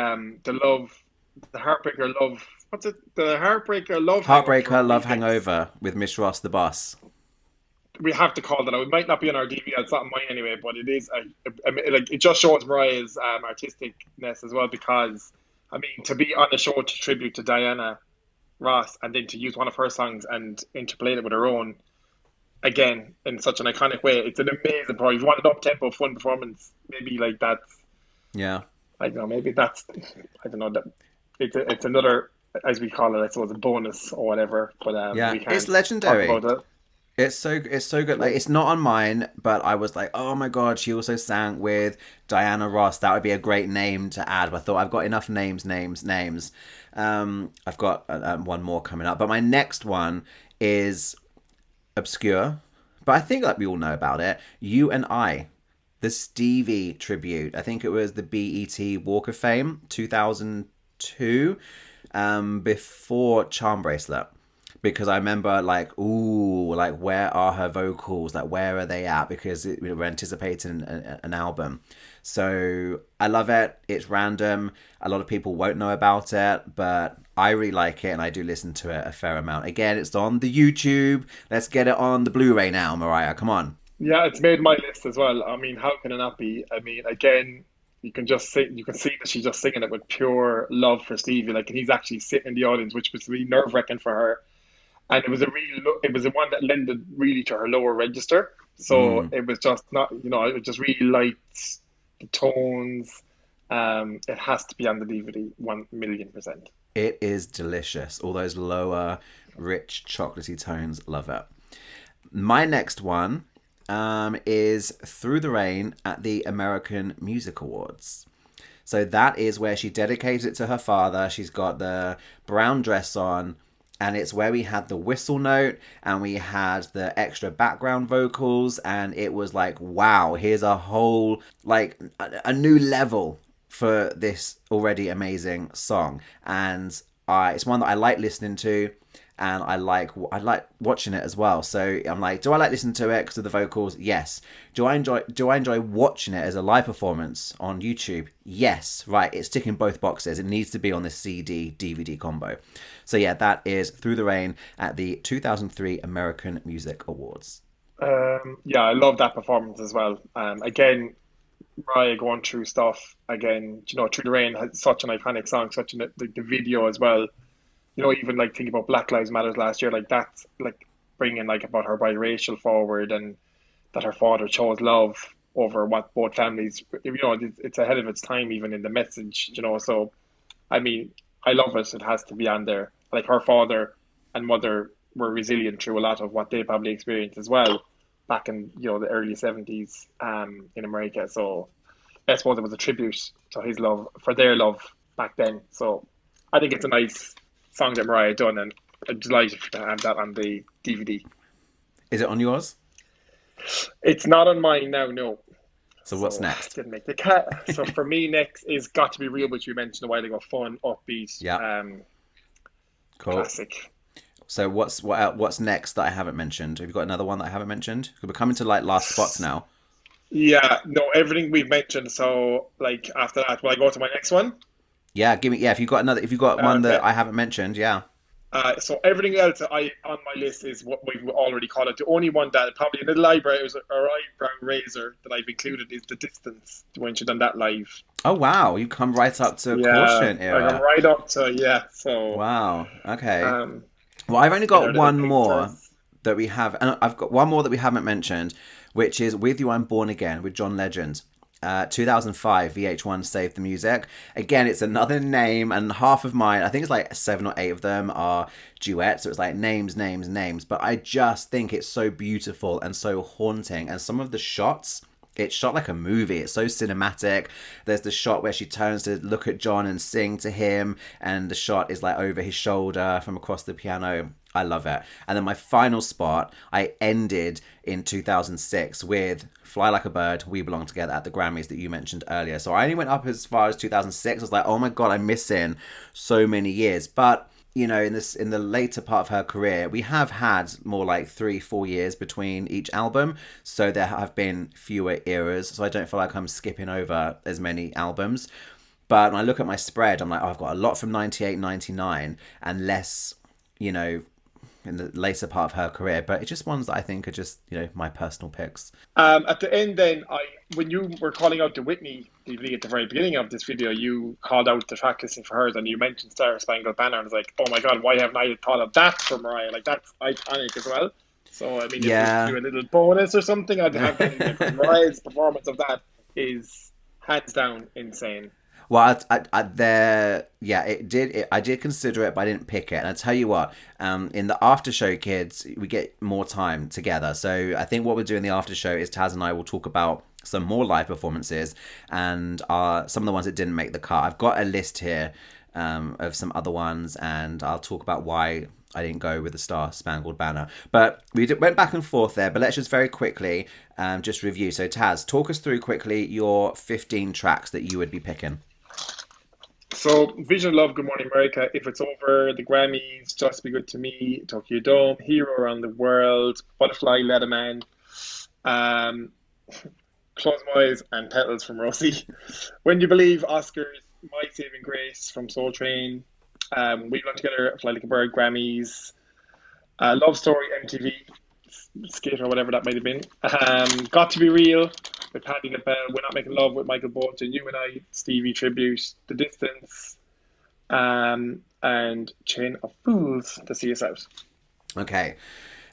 love, the Heartbreaker Love. What's it? The Heartbreaker Love Hangover Heartbreaker Love remix. Hangover with Miss Ross the Boss. We have to call that out. It might not be on our DVD. It's not mine anyway, but it is. I mean, like it just shows Mariah's artisticness as well. Because I mean, to be on the show to tribute to Diana Ross and then to use one of her songs and interplay it with her own again in such an iconic way, it's an amazing part. If you want an up tempo, fun performance, maybe like that's. Yeah. I don't know. Maybe that's. I don't know that. It's another, as we call it, I suppose, a bonus or whatever. But Yeah, we can't it's legendary. talk about it. It's so good. Like it's not on mine, but I was like, oh my god, she also sang with Diana Ross. That would be a great name to add. But I thought I've got enough names. I've got one more coming up, but my next one is obscure, but I think like we all know about it. You and I, the Stevie tribute. I think it was the BET Walk of Fame 2002, before Charm Bracelet. Because I remember like, ooh, like where are her vocals? Like where are they at? Because we're anticipating an album. So I love it. It's random. A lot of people won't know about it, but I really like it and I do listen to it a fair amount. Again, it's on the YouTube. Let's get it on the Blu-ray now, Mariah. Come on. Yeah, it's made my list as well. I mean, how can it not be? I mean, again, you can just see that she's just singing it with pure love for Stevie. Like, and he's actually sitting in the audience, which was really nerve-wracking for her. And it was a one that lended really to her lower register. So it was just not, I just really liked the tones. It has to be on the DVD, 1,000,000%. It is delicious. All those lower, rich, chocolatey tones. Love it. My next one is Through the Rain at the American Music Awards. So that is where she dedicated it to her father. She's got the brown dress on. And it's where we had the whistle note and we had the extra background vocals. And it was like, wow, here's a whole, like, a new level for this already amazing song. And it's one that I like listening to. And I like watching it as well. So I'm like, do I like listening to it because of the vocals? Yes. Do I enjoy watching it as a live performance on YouTube? Yes. Right. It's ticking both boxes. It needs to be on the CD DVD combo. So yeah, that is Through the Rain at the 2003 American Music Awards. Yeah, I love that performance as well. Again, Mariah going through stuff again. Through the Rain has such an iconic song, the video as well. Even like thinking about Black Lives Matters last year, like that's like bringing like about her biracial forward and that her father chose love over what both families, it's ahead of its time even in the message, So, I mean, I love it. It has to be on there. Like her father and mother were resilient through a lot of what they probably experienced as well back in, the early 70s in America. So I suppose it was a tribute to his love, for their love back then. So I think it's a nice song that Mariah done, and I'm delighted to have that on the DVD. Is it on yours? It's not on mine now, no. So what's next? Didn't make the cut. So for me, next is Got to Be Real, which we mentioned a while ago. Fun, upbeat, cool. Classic. So what's next that I haven't mentioned? Have you got another one that I haven't mentioned? We're coming to like last spots now. Yeah, no, everything we've mentioned. So like after that, will I go to my next one? Yeah, give me. Yeah, if you got one that I haven't mentioned, yeah. So everything else on my list is what we've already called it. The only one that probably a little eyebrow razor that I've included is The Distance, when she done that live. Oh wow, you come right up to Caution era. I come right up to So wow, okay. Well, I've only got one more that we have, and I've got one more that we haven't mentioned, which is With You I'm Born Again with John Legend. 2005 VH1 Save the Music. Again, it's another name, and half of mine, I think it's like 7 or 8 of them are duets, so it's like names, but I just think it's so beautiful and so haunting, and some of the shots, it's shot like a movie. It's so cinematic. There's the shot where she turns to look at John and sing to him, and the shot is like over his shoulder from across the piano. I love it. And then my final spot, I ended in 2006 with Fly Like a Bird, We Belong Together at the Grammys that you mentioned earlier. So I only went up as far as 2006. I was like, oh my God, I'm missing so many years. But in the later part of her career, we have had more like 3-4 years between each album, so there have been fewer eras, so I don't feel like I'm skipping over as many albums. But when I look at my spread, I'm like, oh, I've got a lot from 98, 99, and less, you know, in the later part of her career. But it's just ones that I think are just, my personal picks. At the end, then when you were calling out the Whitney DVD at the very beginning of this video, you called out the track listing for hers, and you mentioned Star Spangled Banner, and I was like, oh my God, why haven't I thought of that for Mariah? Like, that's iconic as well. So I mean, if we do a little bonus or something, I'd have that in there, 'cause Mariah's performance of that is hands down insane. Well, I did consider it, but I didn't pick it. And I tell you what, in the after show, kids, we get more time together. So I think what we'll do in the after show is Taz and I will talk about some more live performances and some of the ones that didn't make the cut. I've got a list here of some other ones, and I'll talk about why I didn't go with the Star Spangled Banner. But we went back and forth there, but let's just very quickly just review. So Taz, talk us through quickly your 15 tracks that you would be picking. So, Vision of Love, Good Morning America, If It's Over, The Grammys, Just Be Good to Me, Tokyo Dome, Hero Around the World, Butterfly, Let a Man, Close My Eyes, and Petals from Rosie. When You Believe, Oscars, My Saving Grace from Soul Train, We Belong Together, Fly Like a Bird, Grammys, Love Story, MTV, Skate or whatever that might have been, Got to Be Real, with Patti LaBelle, We're Not Making Love with Michael Bolton, You and I, Stevie Tribute, The Distance, and Chain of Fools to See Us Out. Okay.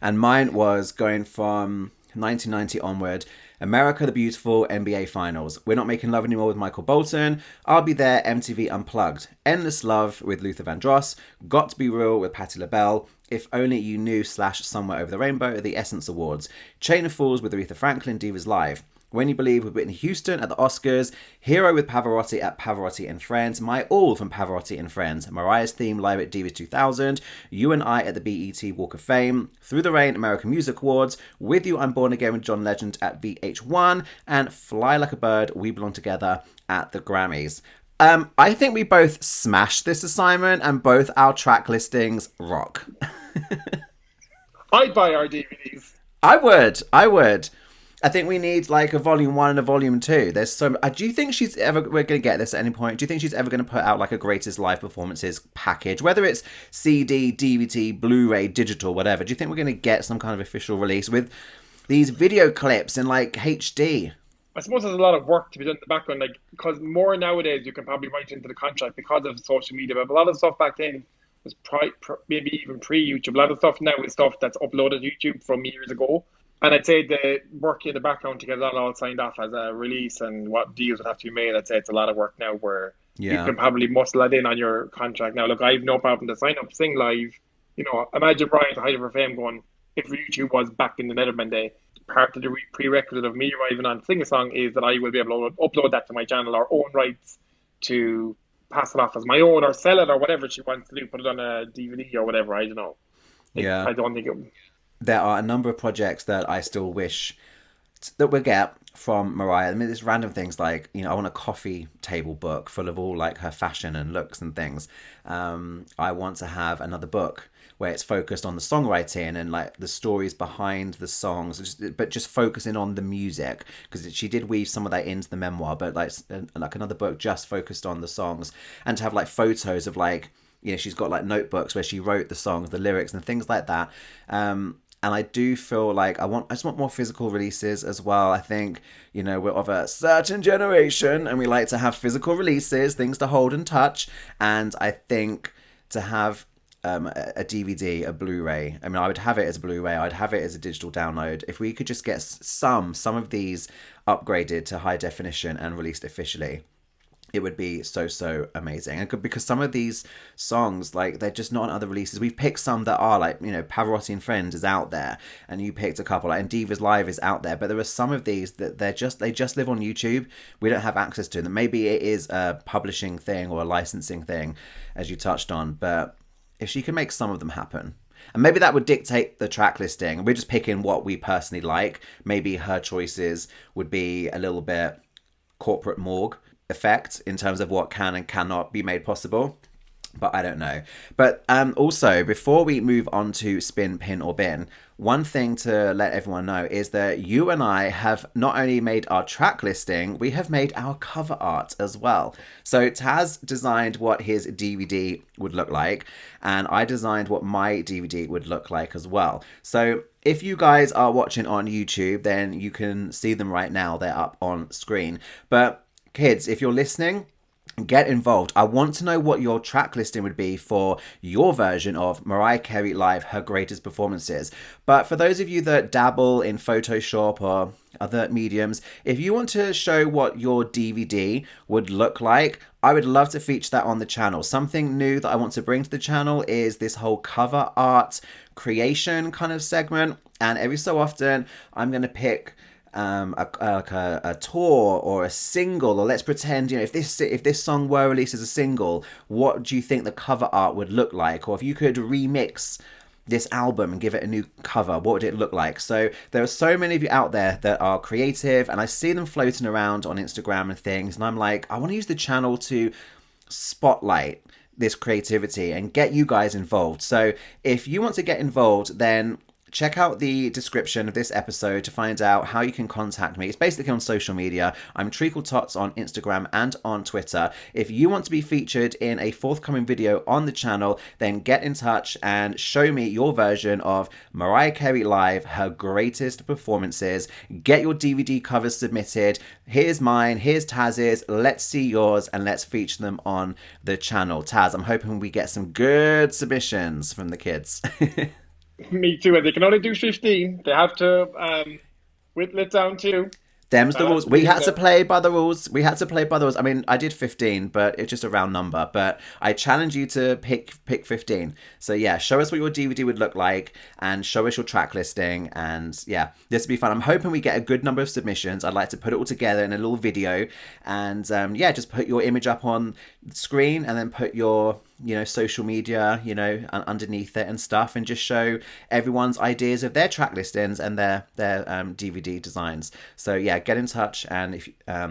And mine was going from 1990 onward. America the Beautiful, NBA Finals, We're Not Making Love Anymore with Michael Bolton, I'll Be There, MTV Unplugged, Endless Love with Luther Vandross, Got to Be Real with Patti LaBelle, If Only You Knew / Somewhere Over the Rainbow at the Essence Awards, Chain of Fools with Aretha Franklin, Divas Live, When You Believe with Whitney Houston at the Oscars, Hero with Pavarotti at Pavarotti and Friends, My All from Pavarotti and Friends, Mariah's Theme live at Divas 2000, You and I at the BET Walk of Fame, Through the Rain American Music Awards, With You I'm Born Again with John Legend at VH1, and Fly Like a Bird, We Belong Together at the Grammys. I think we both smashed this assignment, and both our track listings rock. I'd buy our DVDs. I would. I think we need like a volume 1 and a volume 2. There's so. Do you think we're going to get this at any point? Do you think she's ever going to put out like a greatest live performances package, whether it's CD, DVD, Blu-ray, digital, whatever? Do you think we're going to get some kind of official release with these video clips in like HD? I suppose there's a lot of work to be done in the background, like, because more nowadays you can probably write into the contract because of social media. But a lot of stuff back then was maybe even pre-YouTube. A lot of stuff now is stuff that's uploaded to YouTube from years ago. And I'd say the work in the background to get that all signed off as a release and what deals would have to be made, I'd say it's a lot of work now where you can probably muscle that in on your contract. Now, look, I have no problem to sign up, sing live. Imagine Brian at the height of her fame going, if YouTube was back in the Netherman day, part of the prerequisite of me arriving on Sing a Song is that I will be able to upload that to my channel or own rights to pass it off as my own or sell it or whatever she wants to do, put it on a DVD or whatever, I don't know. I don't think it... There are a number of projects that I still wish that we get from Mariah. I mean, there's random things like, I want a coffee table book full of all like her fashion and looks and things. I want to have another book where it's focused on the songwriting and like the stories behind the songs, but just focusing on the music, because she did weave some of that into the memoir, but like another book just focused on the songs, and to have like photos of like, she's got like notebooks where she wrote the songs, the lyrics and things like that. And I do feel like I just want more physical releases as well. I think, we're of a certain generation and we like to have physical releases, things to hold and touch. And I think to have a DVD, a Blu-ray, I mean, I would have it as a Blu-ray, I'd have it as a digital download. If we could just get some of these upgraded to high definition and released officially, it would be so amazing. And because some of these songs, like, they're just not on other releases. We've picked some that are like, Pavarotti and Friends is out there, and you picked a couple, like, and Divas Live is out there, but there are some of these that they just live on YouTube. We don't have access to them. Maybe it is a publishing thing or a licensing thing, as you touched on, but if she can make some of them happen. And maybe that would dictate the track listing. We're just picking what we personally like. Maybe her choices would be a little bit corporate morgue effect in terms of what can and cannot be made possible. But I don't know. But also, before we move on to spin, pin, or bin, one thing to let everyone know is that you and I have not only made our track listing, we have made our cover art as well. So Taz designed what his DVD would look like, and I designed what my DVD would look like as well. So if you guys are watching on YouTube, then you can see them right now. They're up on screen. But kids, if you're listening, get involved. I want to know what your track listing would be for your version of Mariah Carey Live, Her Greatest Performances. But for those of you that dabble in Photoshop or other mediums, if you want to show what your DVD would look like, I would love to feature that on the channel. Something new that I want to bring to the channel is this whole cover art creation kind of segment. And every so often, I'm going to pick a tour or a single, or let's pretend, if this song were released as a single, what do you think the cover art would look like? Or if you could remix this album and give it a new cover, what would it look like? So there are so many of you out there that are creative, and I see them floating around on Instagram and things, and I'm like, I want to use the channel to spotlight this creativity and get you guys involved. So if you want to get involved, then check out the description of this episode to find out how you can contact me. It's basically on social media. I'm Treacle Tots on Instagram and on Twitter. If you want to be featured in a forthcoming video on the channel, then get in touch and show me your version of Mariah Carey Live, Her Greatest Performances. Get your DVD covers submitted. Here's mine, here's Taz's. Let's see yours and let's feature them on the channel. Taz, I'm hoping we get some good submissions from the kids. Me too, and they can only do 15. They have to whittle it down to. Them's the rules. We had to play by the rules. I mean, I did 15, but it's just a round number. But I challenge you to pick 15. So yeah, show us what your DVD would look like and show us your track listing. And yeah, this would be fun. I'm hoping we get a good number of submissions. I'd like to put it all together in a little video. And yeah, just put your image up on the screen and then put your social media, underneath it and stuff, and just show everyone's ideas of their track listings and their DVD designs. So yeah, get in touch and if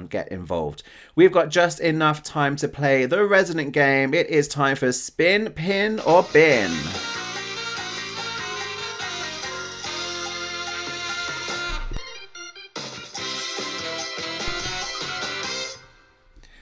get involved. We've got just enough time to play the resident game. It is time for Spin, Pin, or Bin.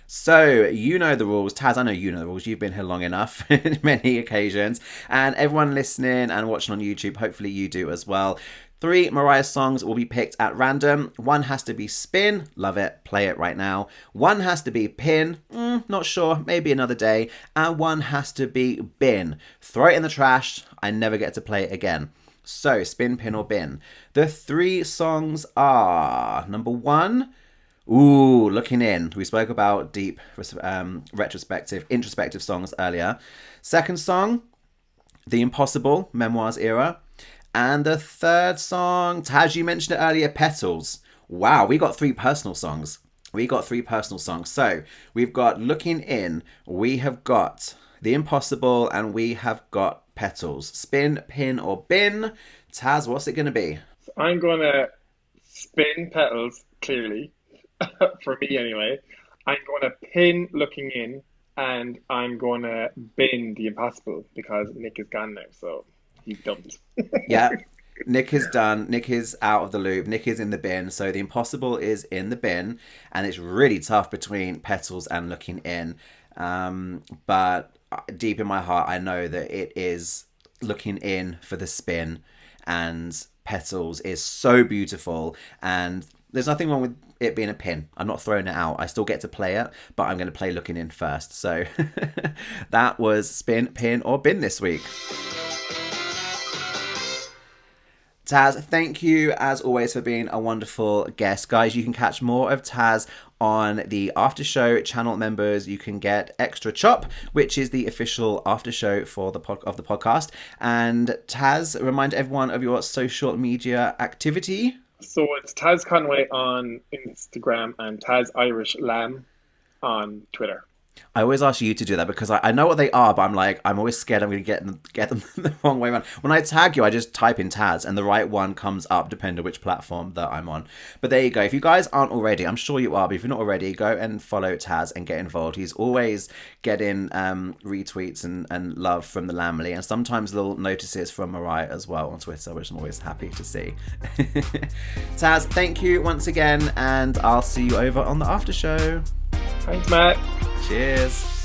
So, you know the rules. Taz, I know you know the rules. You've been here long enough in many occasions. And everyone listening and watching on YouTube, hopefully you do as well. 3 Mariah songs will be picked at random. 1 has to be spin. Love it. Play it right now. 1 has to be pin. Not sure. Maybe another day. And 1 has to be bin. Throw it in the trash. I never get to play it again. So, spin, pin, or bin. The 3 songs are... Number 1... Ooh, Looking In. We spoke about deep, introspective songs earlier. Second song, The Impossible, Memoirs Era. And the third song, Taz, you mentioned it earlier, Petals. Wow, we got 3 personal songs. So we've got Looking In, we have got The Impossible, and we have got Petals. Spin, pin, or bin. Taz, what's it going to be? I'm going to spin Petals, clearly. For me anyway. I'm going to pin Looking In, and I'm going to bin The Impossible because Nick is gone now, so he's dumped. Yeah, Nick is done. Nick is out of the loop. Nick is in the bin. So The Impossible is in the bin, and it's really tough between Petals and Looking In. But deep in my heart, I know that it is Looking In for the spin, and Petals is so beautiful, and there's nothing wrong with it being a pin. I'm not throwing it out. I still get to play it, but I'm going to play Looking In first. So that was Spin, Pin, or Bin this week. Taz, thank you as always for being a wonderful guest. Guys, you can catch more of Taz on the after show. Channel members, you can get Extra Chop, which is the official after show for the podcast. And Taz, remind everyone of your social media activity. So it's Taz Conway on Instagram and Taz Irish Lamb on Twitter. I always ask you to do that because I know what they are, but I'm always scared I'm going to get them the wrong way around. When I tag you, I just type in Taz and the right one comes up depending on which platform that I'm on. But there you go. If you guys aren't already, I'm sure you are, but if you're not already, go and follow Taz and get involved. He's always getting retweets and love from the Lamley, and sometimes little notices from Mariah as well on Twitter, which I'm always happy to see. Taz, thank you once again, and I'll see you over on the after show. Thanks, Matt. Cheers.